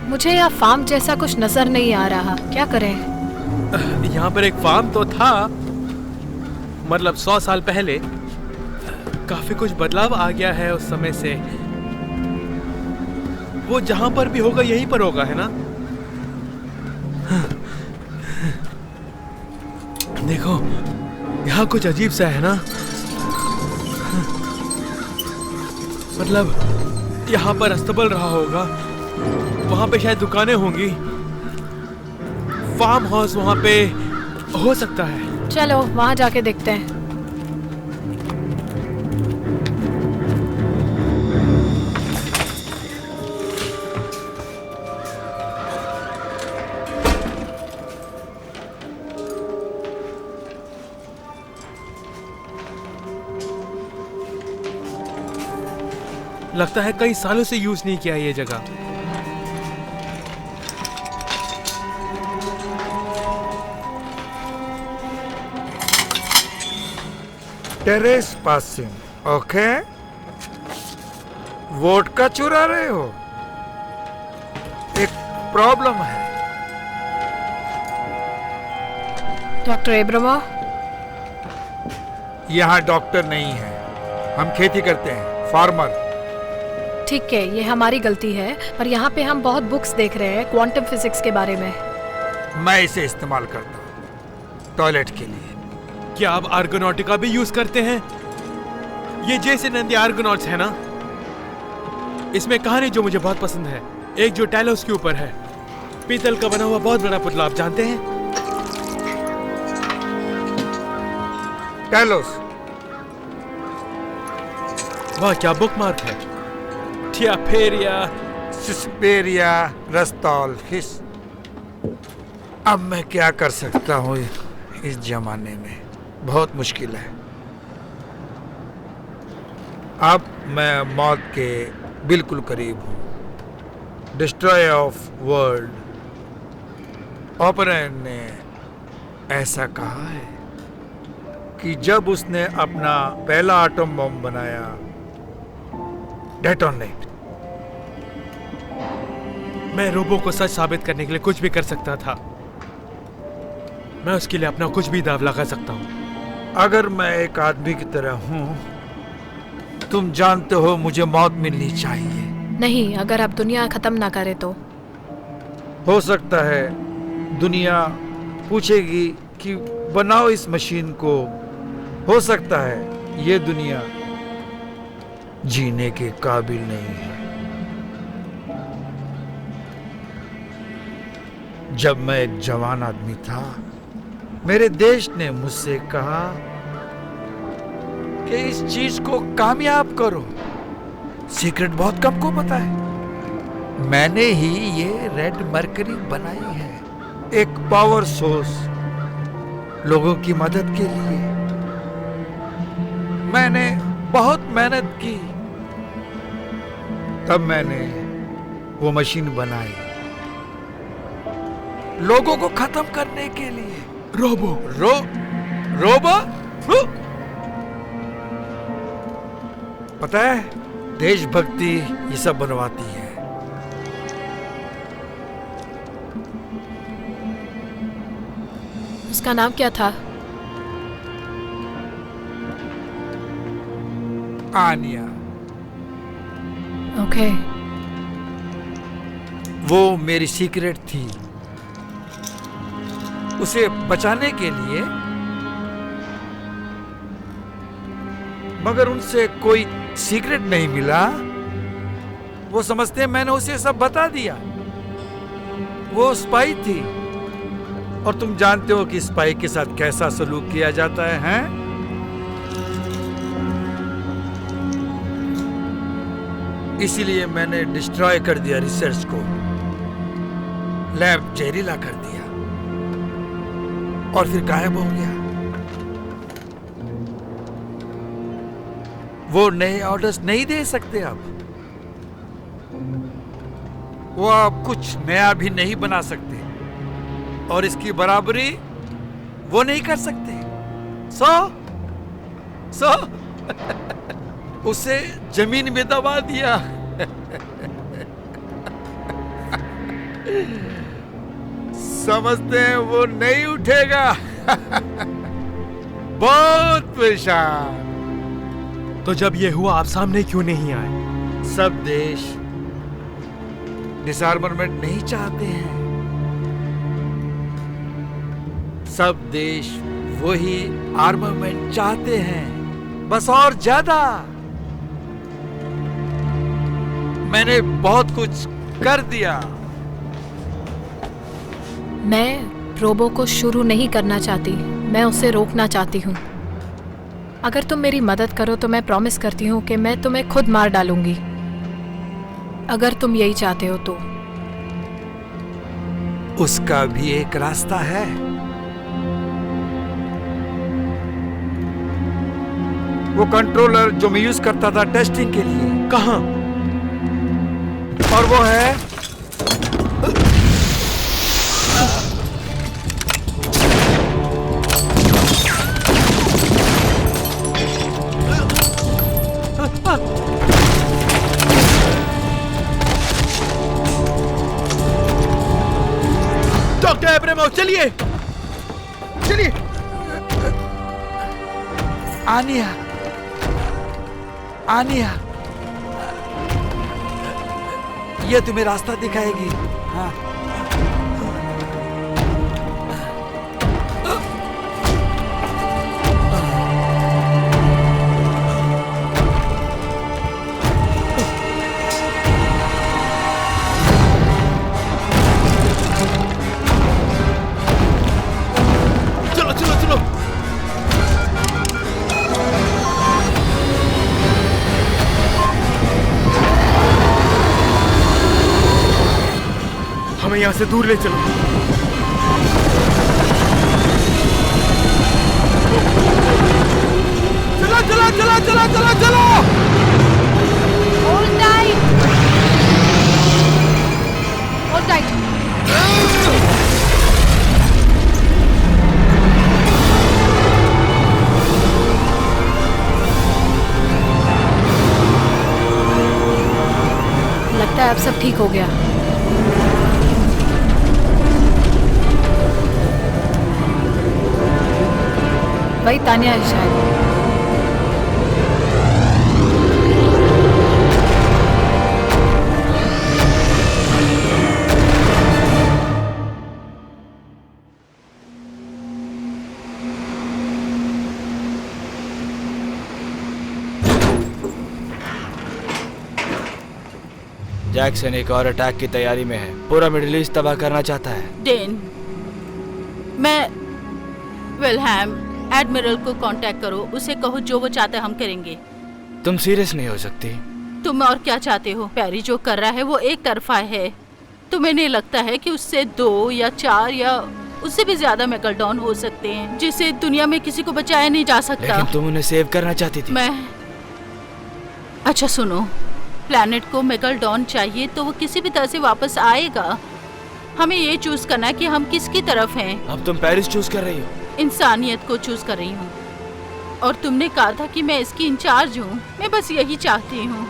मुझे यहाँ फार्म जैसा कुछ नजर नहीं आ रहा, क्या करें? यहाँ पर एक फार्म तो था, मतलब 100 साल पहले। काफी कुछ बदलाव आ गया है उस समय से। वो जहां पर भी होगा यहीं पर होगा, है ना? देखो, यहाँ कुछ अजीब सा है ना? मतलब यहाँ पर अस्तबल रहा होगा, वहां पे शायद दुकानें होंगी, फार्म हाउस वहां पे हो सकता है। चलो वहां जाके देखते हैं। लगता है कई सालों से यूज नहीं किया ये जगह। Terrace passing, okay. वोट का चुरा रहे हो? एक प्रॉब्लम है। डॉक्टर एब्रामोव, यहाँ डॉक्टर नहीं है, हम खेती करते हैं, फार्मर। ठीक है, ये हमारी गलती है, पर यहाँ पे हम बहुत बुक्स देख रहे हैं क्वांटम फिजिक्स के बारे में। मैं इसे इस्तेमाल करता हूँ टॉयलेट के लिए। क्या आप आर्गोनॉटिका भी यूज करते हैं? ये जैसे नंदी आर्गोनॉट्स है ना। इसमें कहानी जो मुझे बहुत पसंद है, एक जो टैलोस के ऊपर है, पीतल का बना हुआ बहुत बड़ा पुतला, आप जानते हैं? टैलोस। वाह, क्या बुकमार्क है। थियापेरिया, सिस्पेरिया, रस्तौल, हिस। अब मैं क्या कर सकता हूँ इस जमाने में, बहुत मुश्किल है। अब मैं मौत के बिल्कुल करीब हूँ। डिस्ट्रॉय ऑफ वर्ल्ड ओपरेंट ने ऐसा कहा है कि जब उसने अपना पहला एटम बम बनाया, डेटोनेट। मैं रोबो को सच साबित करने के लिए कुछ भी कर सकता था। मैं उसके लिए अपना कुछ भी दाव लगा सकता हूँ। अगर मैं एक आदमी की तरह हूँ, तुम जानते हो मुझे मौत मिलनी चाहिए। नहीं, अगर आप दुनिया खत्म ना करें तो। हो सकता है दुनिया पूछेगी कि बनाओ इस मशीन को। हो सकता है ये दुनिया जीने के काबिल नहीं है। जब मैं एक जवान आदमी था, मेरे देश ने मुझसे कहा कि इस चीज को कामयाब करो। सीक्रेट बहुत कम को पता है। मैंने ही ये रेड मरकरी बनाई है, एक पावर सोर्स लोगों की मदद के लिए। मैंने बहुत मेहनत की, तब मैंने वो मशीन बनाई लोगों को खत्म करने के लिए। रोबो पता है, देशभक्ति ये सब बनवाती है। उसका नाम क्या था? आनिया। ओके। वो मेरी सीक्रेट थी। उसे बचाने के लिए, मगर उनसे कोई सीक्रेट नहीं मिला। वो समझते हैं मैंने उसे सब बता दिया। वो स्पाई थी, और तुम जानते हो कि स्पाई के साथ कैसा सलूक किया जाता है, हैं? इसीलिए मैंने डिस्ट्रॉय कर दिया रिसर्च को, लैब जहरीला कर दिया और फिर गायब हो गया। वो नए ऑर्डर्स नहीं दे सकते अब। वो अब कुछ नया भी नहीं बना सकते, और इसकी बराबरी वो नहीं कर सकते। सो उसे जमीन में दबा दिया। समझते हैं वो नहीं उठेगा। बहुत परेशान। तो जब ये हुआ, आप सामने क्यों नहीं आए? सब देश डिसआर्मरमेंट नहीं चाहते हैं। सब देश वही आर्ममेंट चाहते हैं, बस और ज्यादा। मैंने बहुत कुछ कर दिया। मैं रोबो को शुरू नहीं करना चाहती, मैं उसे रोकना चाहती हूँ। अगर तुम मेरी मदद करो तो मैं प्रॉमिस करती हूँ कि मैं तुम्हें खुद मार डालूंगी, अगर तुम यही चाहते हो तो। उसका भी एक रास्ता है। वो कंट्रोलर जो मैं यूज करता था टेस्टिंग के लिए, कहाँ? और वो है डॉक्टर एब्रामोव, चलिए चलिए। आनिया, आनिया, ये तुम्हें रास्ता दिखाएगी। हाँ। चलो चलो चलो। हमें यहाँ से दूर ले चलो। चलो चलो चलो चलो चलो चलो। Hold tight. Hold tight. लगता है अब सब ठीक हो गया। वही तानिया है शायद। जैक्सन एक और अटैक की तैयारी में है, पूरा मिडिल ईस्ट तबाह करना चाहता है। डेन, मैं विल्हेम एडमिरल को कांटेक्ट करो, उसे कहो जो वो चाहता है हम करेंगे। तुम सीरियस नहीं हो सकती? तुम और क्या चाहते हो? पैरी जो कर रहा है वो एक तरफा है। तुम्हें नहीं लगता है कि उससे 2 या 4 या उससे भी ज्यादा मेगलडॉन हो सकते हैं जिसे दुनिया में किसी को बचाया नहीं जा सकता? लेकिन तुम उन्हें सेव करना चाहती थी। मैं अच्छा सुनो, प्लैनेट को मेगलडॉन चाहिए तो वो किसी भी तरह से वापस आएगा। हमें ये चूज करना है कि हम किसकी तरफ हैं। अब तुम पेरिस चूज कर रही हो? इंसानियत को चूज कर रही हूँ। और तुमने कहा था कि मैं इसकी इंचार्ज हूँ। मैं बस यही चाहती हूँ,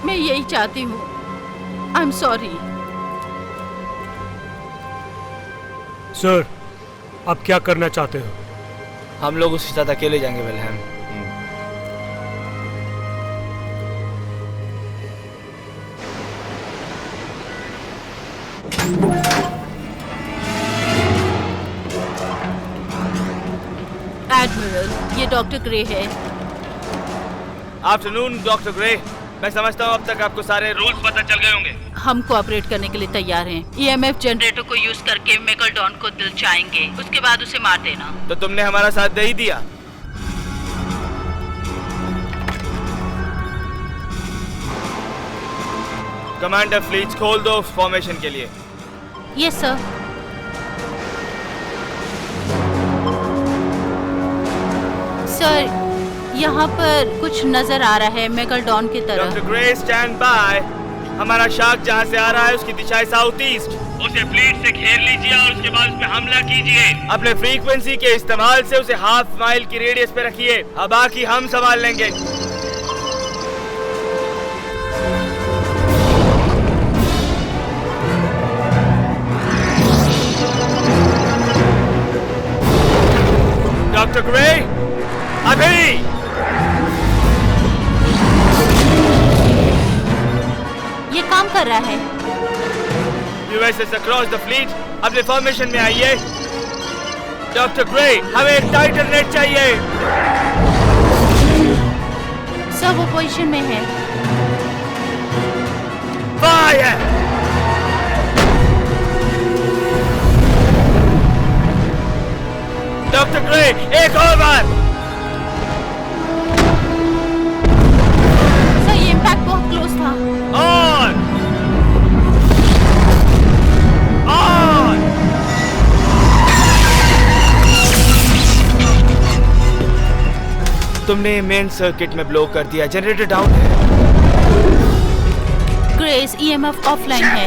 मैं यही चाहती हूँ। आई एम सॉरी सर, आप क्या करना चाहते हो? हम लोग उसके साथ अकेले जाएंगे विल्हेम। एडमिरल, ये डॉक्टर ग्रे है। Afternoon doctor grey. मैं समझता हूँ अब तक आपको सारे रूल्स पता चल गए होंगे। हम कोऑपरेट करने के लिए तैयार हैं। ईएमएफ जनरेटर को यूज करके मेगलडॉन को दिलचाएंगे, उसके बाद उसे मार देना। तो तुमने हमारा साथ दे ही दिया। कमांडर फ्लीट्स खोल दो फॉर्मेशन के लिए। Yes sir. सर, यहाँ पर कुछ नजर आ रहा है मेगलडॉन की तरफ। Doctor grey stand by. हमारा शार्क जहाँ से आ रहा है उसकी दिशा है साउथ ईस्ट। उसे फ्लीट से घेर लीजिए और उसके बाद उस पे हमला कीजिए। अपने फ्रीक्वेंसी के इस्तेमाल से उसे हाफ माइल की रेडियस पे रखिए। अब बाकी हम संभाल लेंगे। डॉक्टर ग्रे, अभी! ये काम कर रहा है। यूएसएस अक्रॉस द फ्लीट, अपने फॉर्मेशन में आइए। डॉक्टर ग्रे, हमें एक टाइटर नेट चाहिए। सर, वो पोजीशन में है। फायर! डॉक्टर ग्रे, एक और बार। सर, ये इम्पैक्ट बहुत क्लोज था। ऑन! ऑन! तुमने मेन सर्किट में ब्लो कर दिया। जनरेटर डाउन है। ट्रेस ईएमएफ ऑफलाइन है।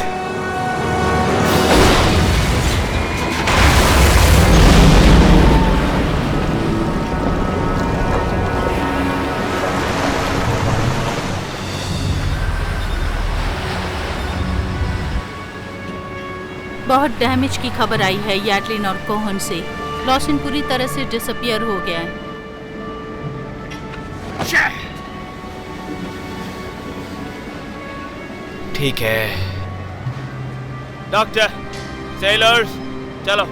बहुत डैमेज की खबर आई है याटलिन और कोहन से। लॉसन पूरी तरह से डिसअपियर हो गया है। ठीक है। डॉक्टर, सेलर्स, चलो।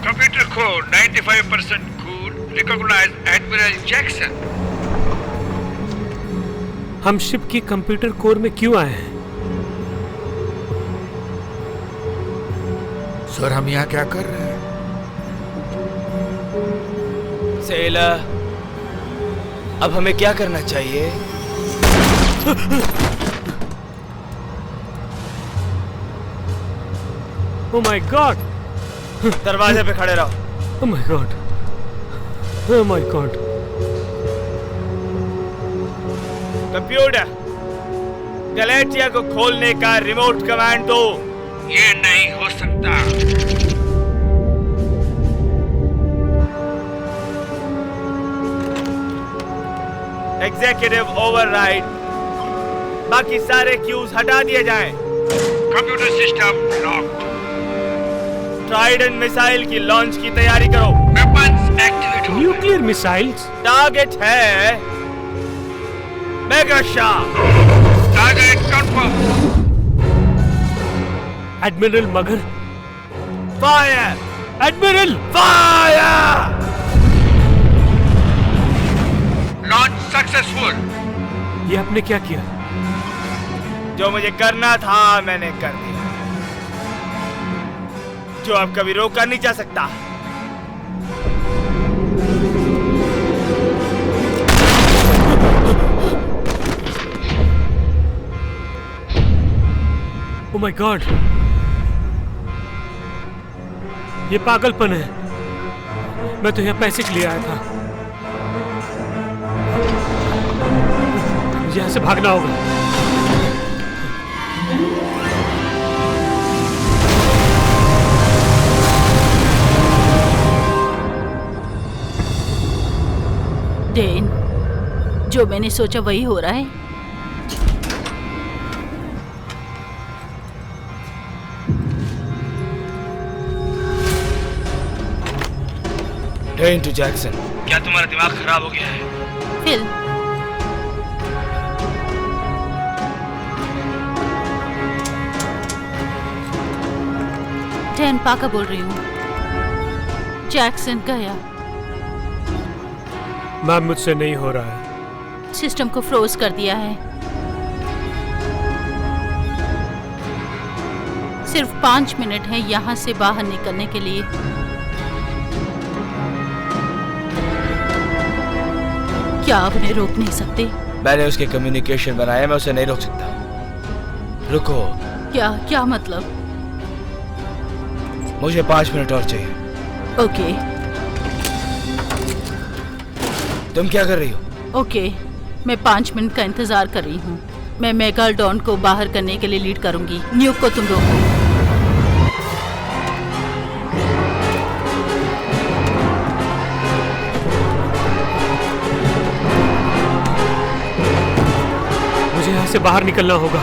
Computer core 95% cool. Recognize Admiral Jackson. हम शिप की कंप्यूटर कोर में क्यों आए हैं? सर, हम यहाँ क्या कर रहे हैं? सेलर, अब हमें क्या करना चाहिए? Oh my God! दरवाजे पे खड़े रहो। Oh my God! Oh my God! Computer, Galatea को खोलने का रिमोट कमांड दो। ये नहीं हो सकता। Executive override. बाकी सारे क्यूज हटा दिए जाएं। Computer system locked. Trident missile की लॉन्च की तैयारी करो। वेपन्स एक्टिवेट हो गए। Nuclear missiles? टारगेट है mega shark. Target confirm. Admiral मगर। Fire. Admiral! Fire. Launch successful. ये आपने क्या किया? जो मुझे करना था मैंने कर दिया। जो अब कभी रोका नहीं जा सकता। Oh my God! ये पागलपन है। मैं तो यहाँ पैसे के लिए आया था। मुझे यहाँ से भागना होगा। डेन, जो मैंने सोचा वही हो रहा है। Train to Jackson. क्या तुम्हारा दिमाग खराब हो गया है? फिल, डेन पाका बोल रही हूँ। जैक्सन गया। मैम, मुझसे नहीं हो रहा है। सिस्टम को फ्रोज कर दिया है। सिर्फ 5 मिनट है यहाँ से बाहर निकलने के लिए। क्या आप उन्हें रोक नहीं सकते? मैंने उसके कम्युनिकेशन बनाया, मैं उसे नहीं रोक सकता। रुको। क्या मतलब? मुझे 5 मिनट और चाहिए। ओके। तुम क्या कर रही हो? ओके, मैं 5 मिनट का इंतजार कर रही हूँ। मैं मेगालडॉन को बाहर करने के लिए लीड करूंगी। न्यूक को तुम रोको। मुझे यहाँ से बाहर निकलना होगा।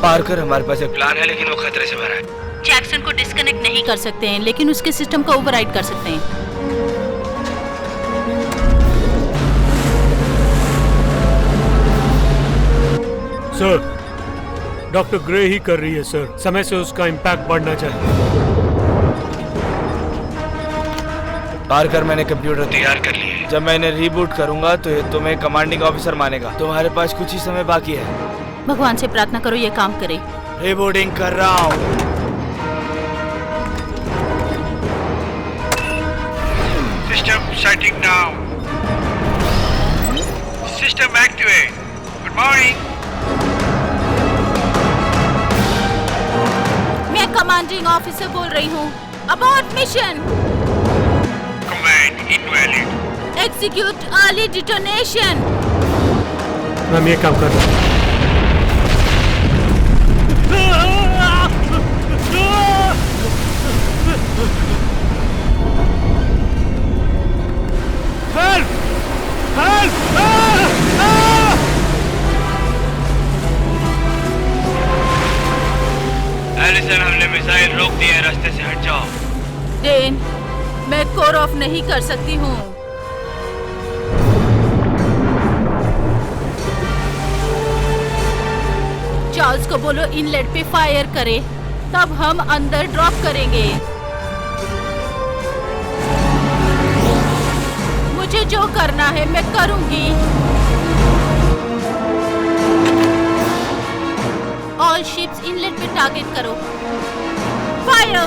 पार्कर, हमारे पास एक प्लान है लेकिन वो खतरे से भरा है। जैक्सन को डिस्कनेक्ट नहीं कर सकते हैं, लेकिन उसके सिस्टम को ओवरराइड कर सकते हैं। सर, डॉक्टर ग्रे ही कर रही है सर। समय से उसका इम्पैक्ट बढ़ना चाहिए। पार्कर, मैंने कंप्यूटर तैयार कर लिया है। जब मैं इन्हें रीबूट करूंगा तो ये तुम्हें कमांडिंग ऑफिसर मानेगा। तुम्हारे पास कुछ ही समय बाकी है। भगवान से प्रार्थना करो ये काम करे। रीबूटिंग कर रहा हूँ। System shutting down. System activate. Good morning. मैं कमांडिंग ऑफिसर बोल रही हूँ। Abort mission. Command invalid. Execute early detonation. हम ये काम कर रहे हैं। Help! Help! एलिसन, हमने मिसाइल रोक दी है, रास्ते से हट जाओ। डेन, मैं कोर ऑफ नहीं कर सकती हूँ। चार्ल्स को बोलो इनलेट पे फायर करे, तब हम अंदर ड्रॉप करेंगे। मुझे जो करना है मैं करूंगी। ऑल शिप्स इनलेट पे टारगेट करो। फायर!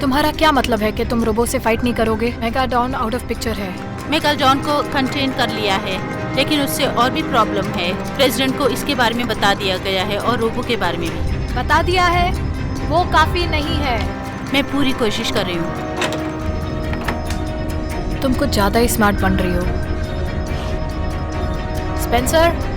तुम्हारा क्या मतलब है कि तुम रोबो से फाइट नहीं करोगे? मेगाडॉन आउट ऑफ पिक्चर है। मेगाडॉन को कंटेन कर लिया है, लेकिन उससे और भी प्रॉब्लम है। प्रेसिडेंट को इसके बारे में बता दिया गया है और रोबो के बारे में भी बता दिया है। वो काफी नहीं है। मैं पूरी कोशिश कर रही हूँ। तुम कुछ ज्यादा ही स्मार्ट बन रही हो। स्पेंसर,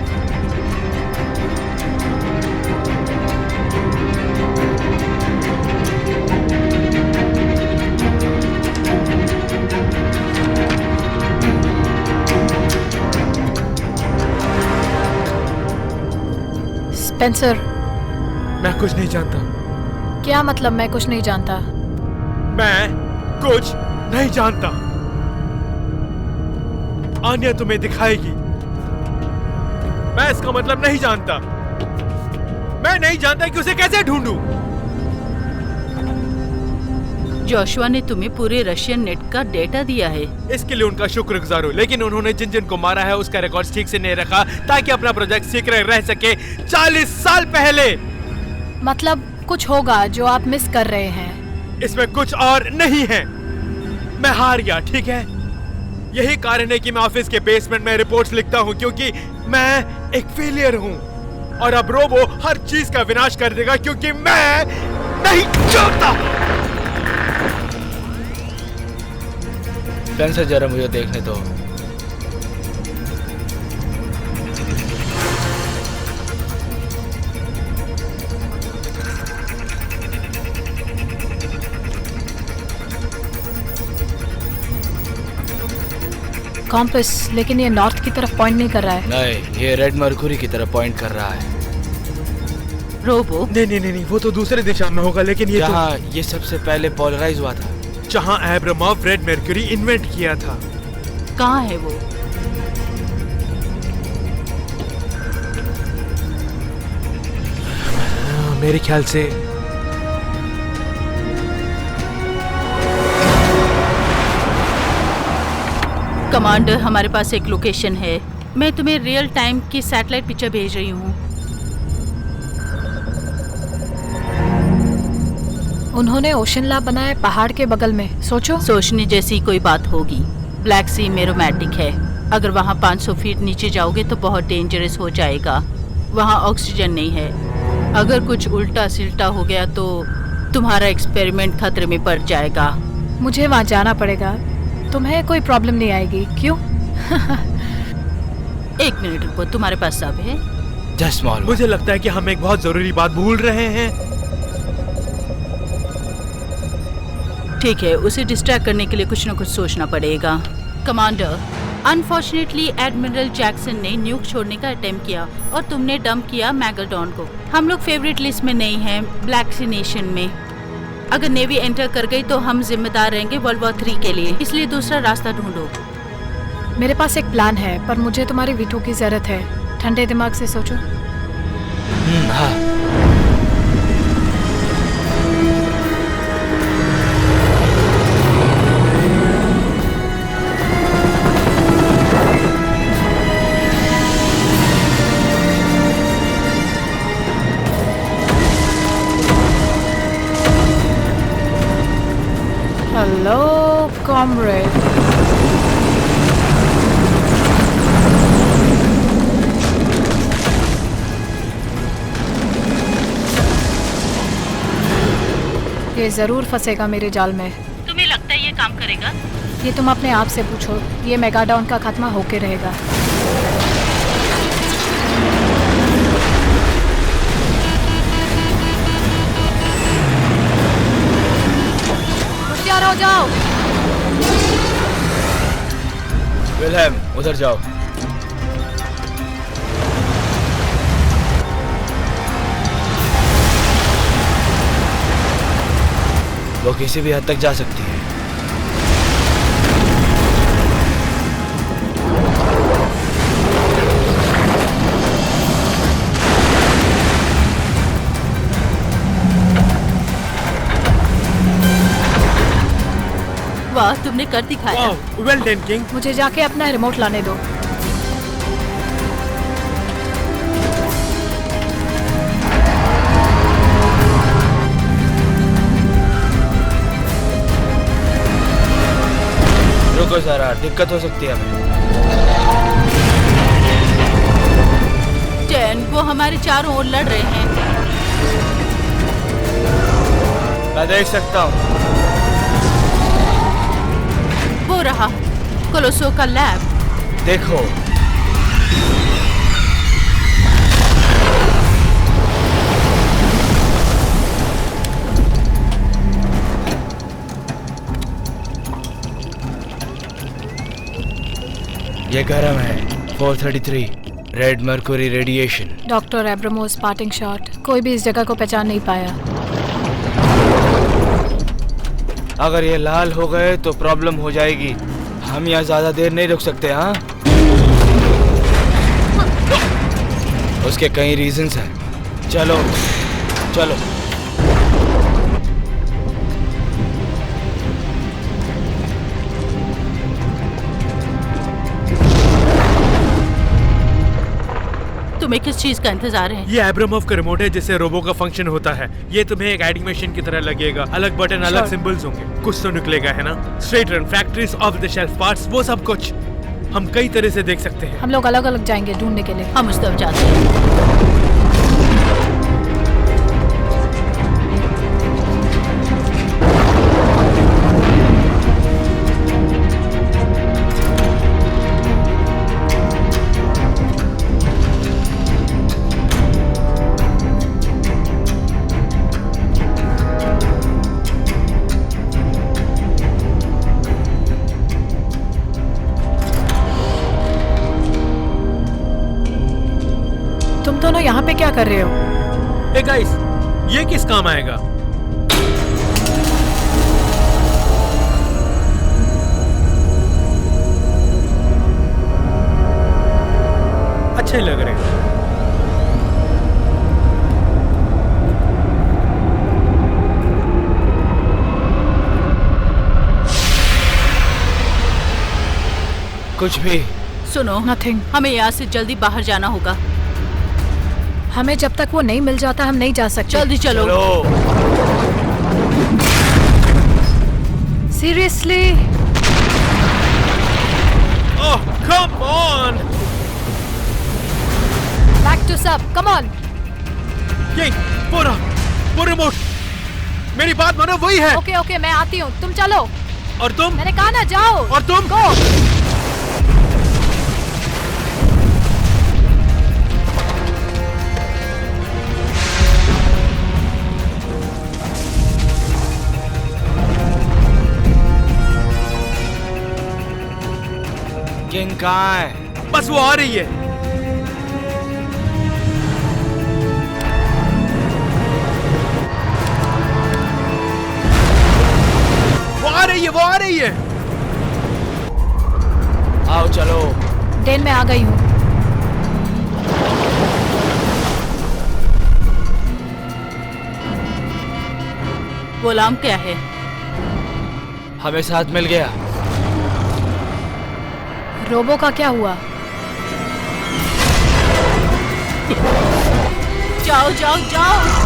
स्पेंसर, मैं कुछ नहीं जानता। क्या मतलब मैं कुछ नहीं जानता? मैं कुछ नहीं जानता। आन्या तुम्हें दिखाएगी। मैं इसका मतलब नहीं जानता। मैं नहीं जानता कि उसे कैसे ढूंढूं। जोशुआ ने तुम्हें पूरे रशियन नेट का डेटा दिया है। इसके लिए उनका शुक्रगुजार हूं, लेकिन उन्होंने जिन जिन को मारा है उसका रिकॉर्ड ठीक से नहीं रखा ताकि अपना प्रोजेक्ट सीक्रेट रह सके 40 साल पहले। मतलब कुछ होगा जो आप मिस कर रहे हैं। इसमें कुछ और नहीं है। मैं हार गया, ठीक है? यही कारण है कि मैं ऑफिस के बेसमेंट में रिपोर्ट्स लिखता हूं, क्योंकि मैं एक फेलियर हूं। और अब रोबो हर चीज का विनाश कर देगा, क्योंकि मैं नहीं चाहता। स्पेंसर, जरा मुझे देखने दो। कॉम्पस, लेकिन ये नॉर्थ की तरफ पॉइंट नहीं कर रहा है। नहीं, ये रेड मर्क्यूरी की तरफ पॉइंट कर रहा है। रोबो? नहीं, वो तो दूसरे दिशा में होगा, लेकिन ये जहाँ ये सबसे पहले पोलराइज हुआ था, जहाँ एब्रामॉफ रेड मर्क्यूरी इन्वेंट किया था। कहाँ है वो? मेरे ख्याल से कमांडर, हमारे पास एक लोकेशन है। मैं तुम्हें रियल टाइम की सैटेलाइट पिक्चर भेज रही हूँ। उन्होंने ओशन लैब बनाया पहाड़ के बगल में। सोचने जैसी कोई बात होगी। ब्लैक सी मेरोमैटिक है। अगर वहाँ 500 फीट नीचे जाओगे तो बहुत डेंजरस हो जाएगा। वहाँ ऑक्सीजन नहीं है। अगर कुछ उल्टा सिल्टा हो गया तो तुम्हारा एक्सपेरिमेंट खतरे में पड़ जाएगा। मुझे वहाँ जाना पड़ेगा। तुम्हें कोई प्रॉब्लम नहीं आएगी, क्यों? एक मिनट रुको, तुम्हारे पास सब है? Just small. मुझे लगता है कि हम एक बहुत जरूरी बात भूल रहे हैं। ठीक है, उसे डिस्ट्रैक्ट करने के लिए कुछ न कुछ सोचना पड़ेगा। कमांडर, अनफॉर्चुनेटली एडमिरल जैक्सन ने न्यूक छोड़ने का अटेम्प्ट किया और तुमने डंप किया मैगलडॉन को। हम लोग फेवरेट लिस्ट में नहीं हैं ब्लैक सी नेशन में। अगर नेवी एंटर कर गई तो हम जिम्मेदार रहेंगे वर्ल्ड वॉर 3 के लिए, इसलिए दूसरा रास्ता ढूंढो। मेरे पास एक प्लान है, पर मुझे तुम्हारी वीटो की जरूरत है। ठंडे दिमाग से सोचो। हाँ। Hello comrade. ये जरूर फंसेगा मेरे जाल में। तुम्हें लगता है ये काम करेगा? ये तुम अपने आप से पूछो। ये मेगाडॉन का खात्मा होके रहेगा। होशियार हो जाओ। विल्हेम, उधर जाओ। वो किसी भी हद तक जा सकती है। वाह, तुमने कर दिखाया। Well done king. मुझे जाके अपना रिमोट लाने दो। रुको जरा, दिक्कत हो सकती है हमें। टेन, वो हमारे चारों ओर लड़ रहे हैं। मैं देख सकता हूँ। वो रहा कोलोसो का लैब। देखो, ये गरम है। 433 red mercury radiation. Doctor Abramos parting shot. कोई भी इस जगह को पहचान नहीं पाया। अगर ये लाल हो गए तो प्रॉब्लम हो जाएगी। हम यहाँ ज्यादा देर नहीं रुक सकते। हाँ, उसके कई रीजंस हैं। चलो चलो। तुम्हें किस चीज का इंतजार है? ये एब्रामोव का रिमोट है जिससे रोबो का फंक्शन होता है। ये तुम्हें एक एडिंग मशीन की तरह लगेगा। अलग बटन, अलग सिंबल्स होंगे। कुछ तो निकलेगा, है ना? Straight run, factories, of the shelf parts, वो सब कुछ हम कई तरह से देख सकते हैं। हम लोग अलग अलग जाएंगे ढूंढने के लिए। हम उस तरफ जाते हैं। दोनों यहाँ पे क्या कर रहे हो? Hey guys, ये किस काम आएगा? अच्छे लग रहे हैं। कुछ भी। सुनो, नथिंग। हमें यहाँ से जल्दी बाहर जाना होगा। हमें जब तक वो नहीं मिल जाता हम नहीं जा सकते। जल्दी चलो। Seriously? Oh, come on. Back to sub, come on. ये वो रिमोट। मेरी बात मानो, वही है। ओके ओके, मैं आती हूँ, तुम चलो। और तुम? मैंने कहा ना जाओ। और तुम? गो। किंग कहाँ है? बस वो आ रही है। वो आ रही है। आओ चलो। डेन मैं आ गई हूँ। गुलाम क्या है? हमें साथ मिल गया। रोबो का क्या हुआ? जाओ जाओ जाओ।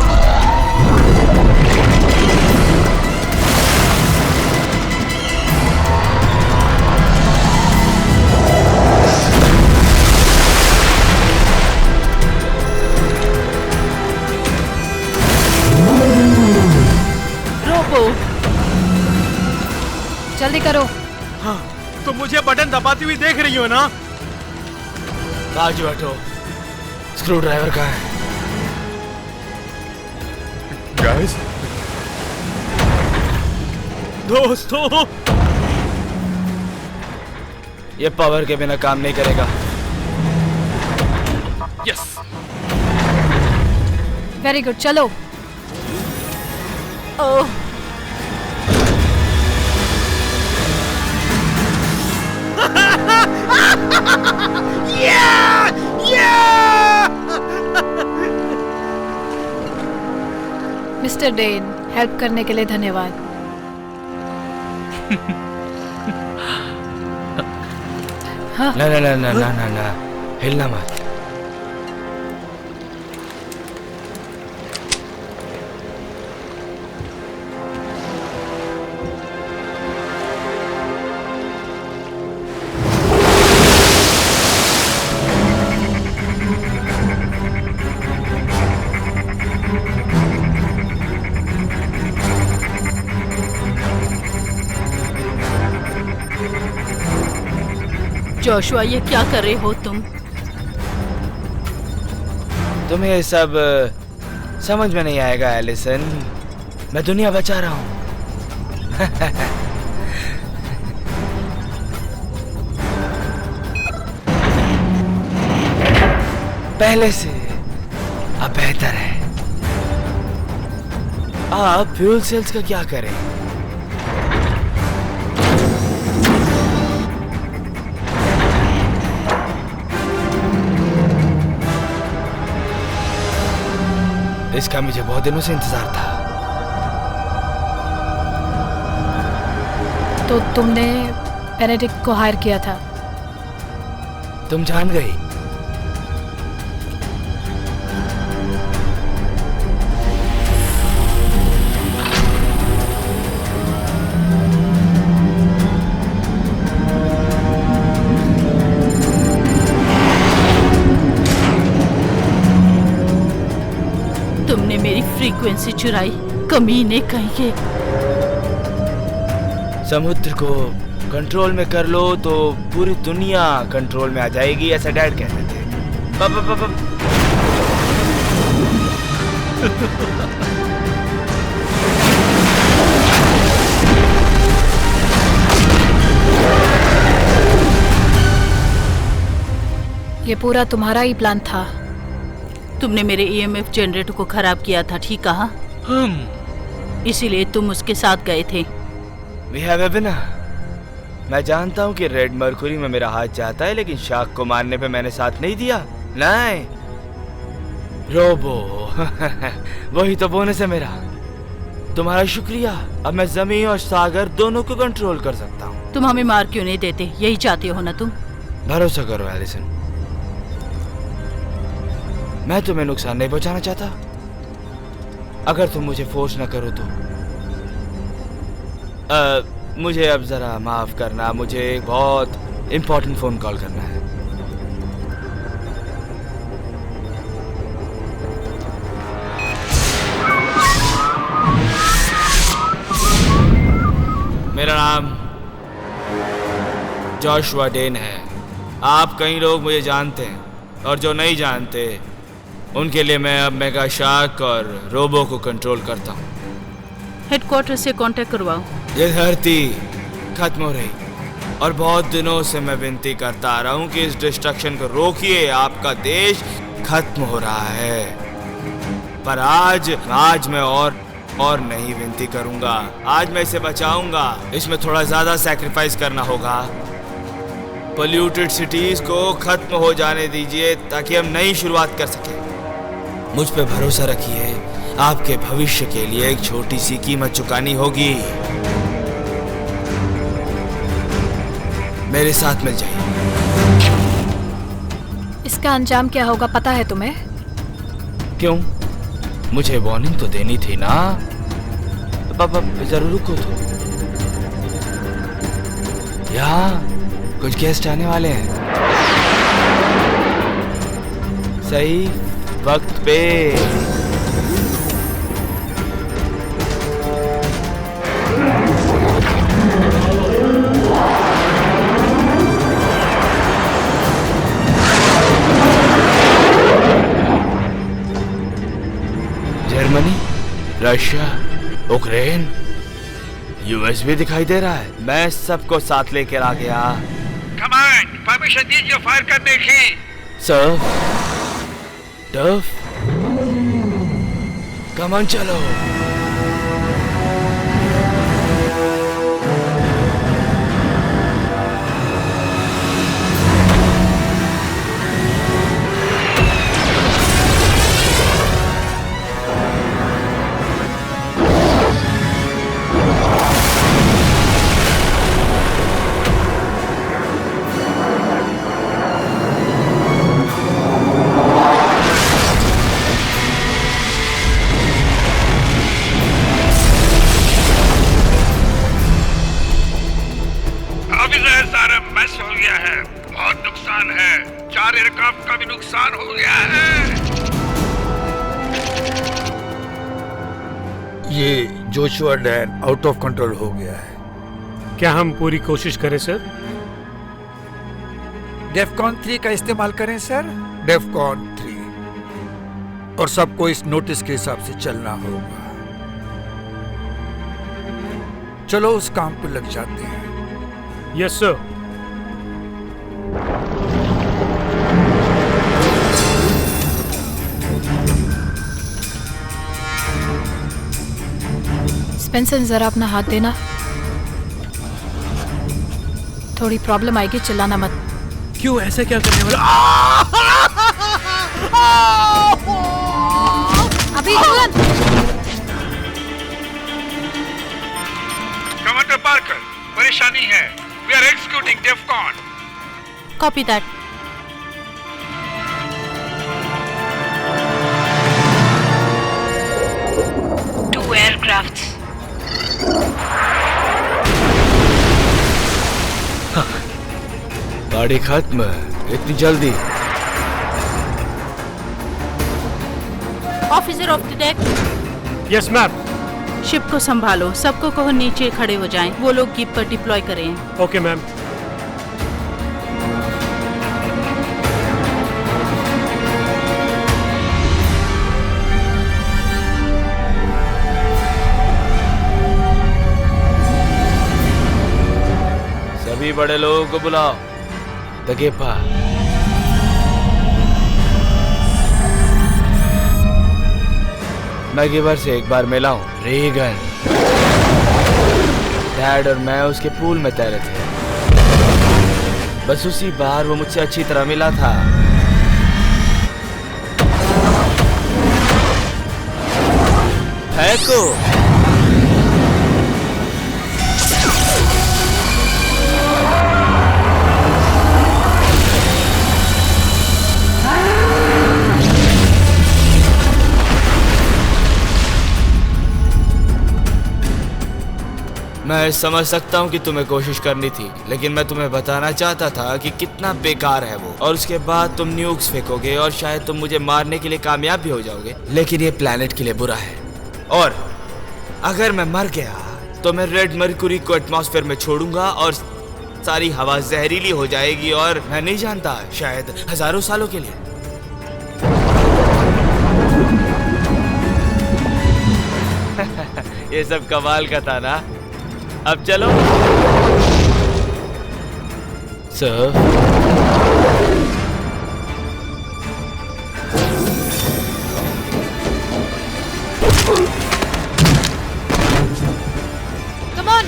रोबो, जल्दी करो। हाँ, तुम मुझे बटन दबाती हुई देख रही हो ना? बाजू हटो। स्क्रू ड्राइवर कहाँ है? गाइस, दोस्तों, ये पावर के बिना काम नहीं करेगा। यस। वेरी गुड, चलो। ओह, मिस्टर डेन, हेल्प करने के लिए धन्यवाद। ना ना ना ना ना ना ना, हिलना मत। जोशुआ, ये क्या कर रहे हो तुम? तुम्हें सब समझ में नहीं आएगा एलिसन। मैं दुनिया बचा रहा हूँ। पहले से अब बेहतर है। आप फ्यूल सेल्स का क्या करें? इसका मुझे बहुत दिनों से इंतजार था। तो तुमने बेनेडिक्ट को हायर किया था? तुम जान गई। तुमने मेरी फ्रीक्वेंसी चुराई, कमीने कहीं के। समुद्र को कंट्रोल में कर लो तो पूरी दुनिया कंट्रोल में आ जाएगी, ऐसा डैड कहते थे। ये पूरा तुम्हारा ही प्लान था। तुमने मेरे ईएमएफ जनरेटर को खराब किया था, ठीक कहा? इसीलिए तुम उसके साथ गए थे। We have a winner। मैं जानता हूँ कि रेड मर्कुरी में मेरा हाथ जाता है, लेकिन शार्क को मारने पे मैंने साथ नहीं दिया। नहीं, रोबो। वही तो बोनस है मेरा। तुम्हारा शुक्रिया। अब मैं जमीन और सागर दोनों को कंट्रोल कर सकता हूँ। तुम हमें मार क्यों नहीं देते? यही चाहते हो ना तुम? भरोसा करो एलिसन, मैं तुम्हें नुकसान नहीं पहुंचाना चाहता। अगर तुम मुझे फोर्स ना करो तो मुझे अब जरा माफ करना, मुझे एक बहुत इंपॉर्टेंट फोन कॉल करना है। मेरा नाम जोशुआ डेन है। आप कई लोग मुझे जानते हैं और जो नहीं जानते उनके लिए मैं अब मेगा शार्क और रोबो को कंट्रोल करता हूँ। हेडक्वार्टर से कांटेक्ट करवाओ। ये धरती खत्म हो रही और बहुत दिनों से मैं विनती करता आ रहा हूँ कि इस डिस्ट्रक्शन को रोकिए। आपका देश खत्म हो रहा है। पर आज मैं और नहीं विनती करूंगा। आज मैं इसे बचाऊंगा। इसमें थोड़ा ज्यादा सैक्रिफाइस करना होगा। पोल्यूटेड सिटीज को खत्म हो जाने दीजिए ताकि हम नई शुरुआत कर सकें। मुझ पे भरोसा रखिए। आपके भविष्य के लिए एक छोटी सी कीमत चुकानी होगी। मेरे साथ मिल जाइए। इसका अंजाम क्या होगा पता है तुम्हें? क्यों? मुझे वार्निंग तो देनी थी ना। पापा जरूर रुको तो। यहाँ कुछ गेस्ट आने वाले हैं। सही वक्त पे। जर्मनी, रशिया, यूक्रेन, यूएस भी दिखाई दे रहा है। मैं सबको साथ लेकर आ गया। कमांड, परमिशन दीजिए फायर करने की। सर, डफ, कमान चलो। एयरक्राफ्ट का भी नुकसान हो गया है। ये Joshua Dan out of control हो गया है। क्या हम पूरी कोशिश करें सर? डेफकॉन 3 का इस्तेमाल करें सर। डेफकॉन 3 और सबको इस नोटिस के हिसाब से चलना होगा। चलो उस काम पे लग जाते हैं। Yes sir. स्पेंसर जरा अपना हाथ देना। थोड़ी प्रॉब्लम आएगी, चिल्लाना मत। क्यों? ऐसा क्या करने वाला? अभी तुरंत। कमांडर पार्कर, परेशानी है। We are executing DEFCON. Copy that. Two aircrafts. गाड़ी खत्म। इतनी जल्दी? Officer of the deck. Yes ma'am. Ship को संभालो। सबको कहो नीचे खड़े हो जाएं। वो लोग गिप पर डिप्लॉय करें। Okay ma'am. सभी बड़े लोगों को बुलाओ। दगेपा। मैं गिवर से एक बार मिला हूँ। रीगन, डैड और मैं उसके पूल में तैरे थे। बस उसी बार वो मुझसे अच्छी तरह मिला था। फेंको। मैं समझ सकता हूँ कि तुम्हें कोशिश करनी थी, लेकिन मैं तुम्हें बताना चाहता था कि कितना बेकार है वो। और उसके बाद तुम न्यूक्स फेंकोगे और शायद तुम मुझे मारने के लिए कामयाब भी हो जाओगे, लेकिन ये प्लैनेट के लिए बुरा है। और अगर मैं मर गया तो मैं रेड मर्क्यूरी को एटमॉस्फेयर में छोड़ूंगा और बहुत सारी हवा जहरीली हो जाएगी और मैं नहीं जानता, शायद हजारों सालों के लिए। ये सब कमाल का था ना। अब चलो सर। Come on.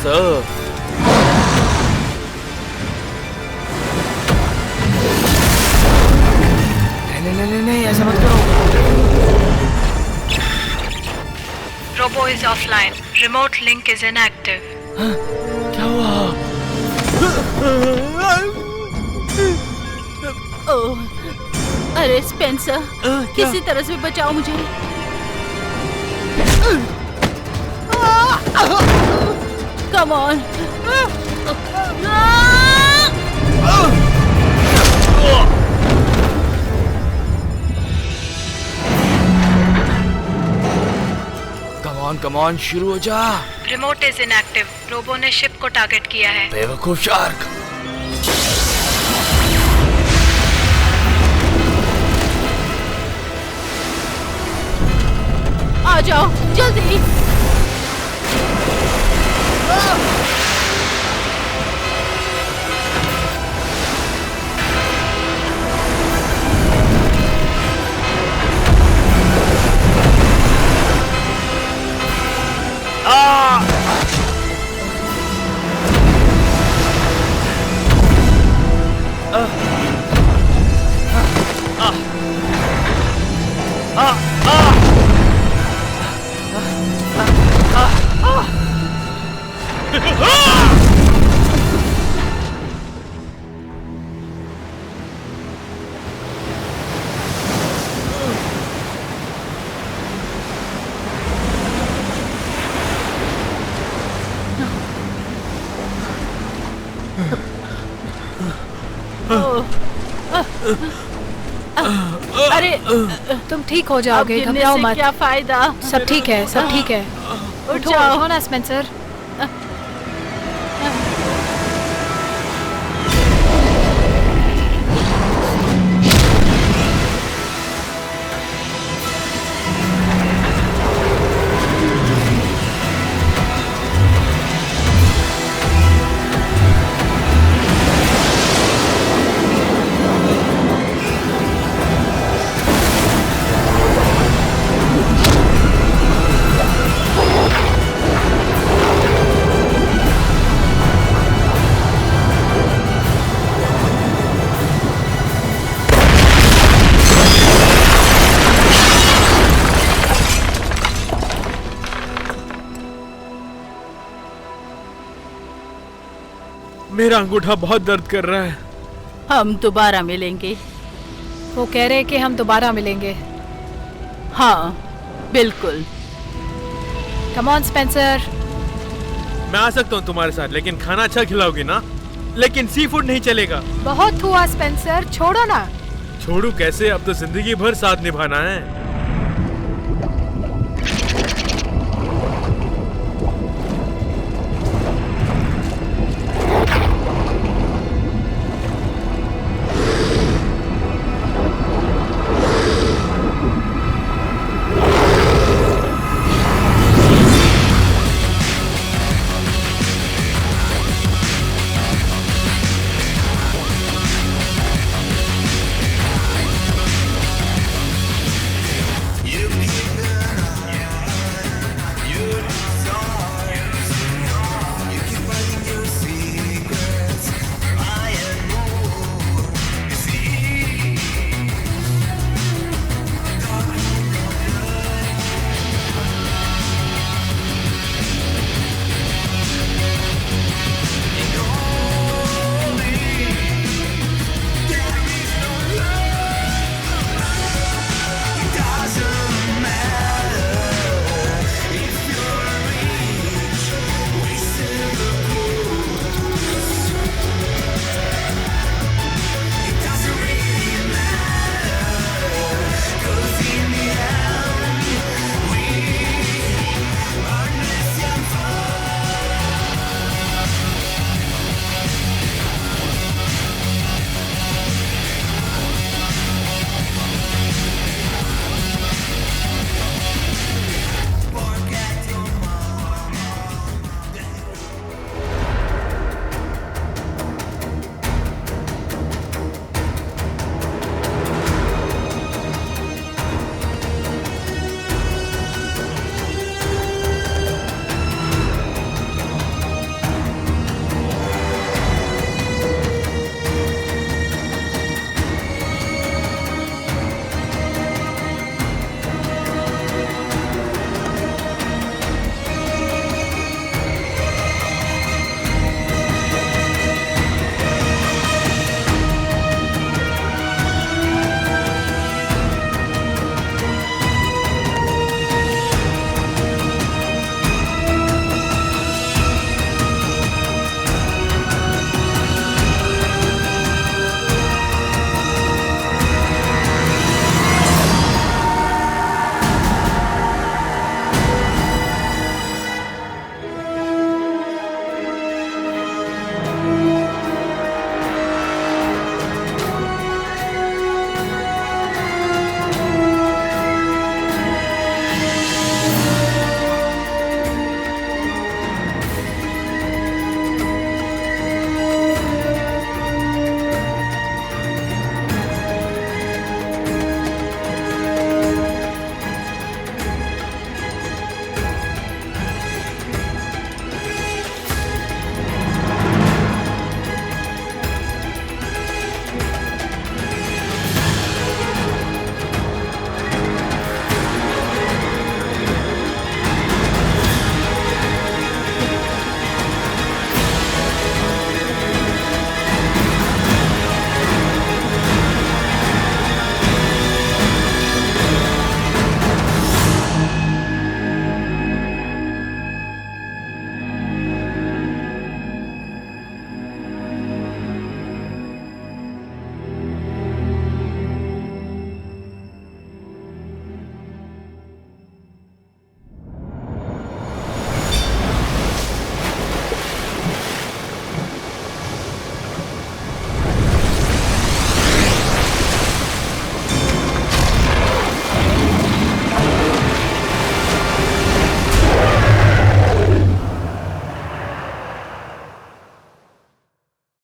सर नहीं, ऐसा मत करो। Robo is offline. Remote link is inactive. क्या हुआ? ओह, अरे स्पेंसर, किसी तरह से बचाओ मुझे। Come on. कम ऑन, शुरू हो जा। Remote is inactive. रोबो ने शिप को टारगेट किया है। बेवकूफ शार्क। आ जाओ जल्दी। अरे तुम ठीक हो जाओगे, गिरने घबराओ से मत। क्या फायदा। सब ठीक है, सब ठीक है। उठो उठो ना स्पेंसर। मेरा अंगूठा बहुत दर्द कर रहा है। हम दोबारा मिलेंगे। वो कह रहे कि हम दोबारा मिलेंगे। हाँ बिल्कुल। Come on Spencer. मैं आ सकता हूँ तुम्हारे साथ, लेकिन खाना अच्छा खिलाओगी ना? लेकिन सी फूड नहीं चलेगा। बहुत हुआ स्पेंसर, छोड़ो ना। छोड़ू कैसे? अब तो जिंदगी भर साथ निभाना है।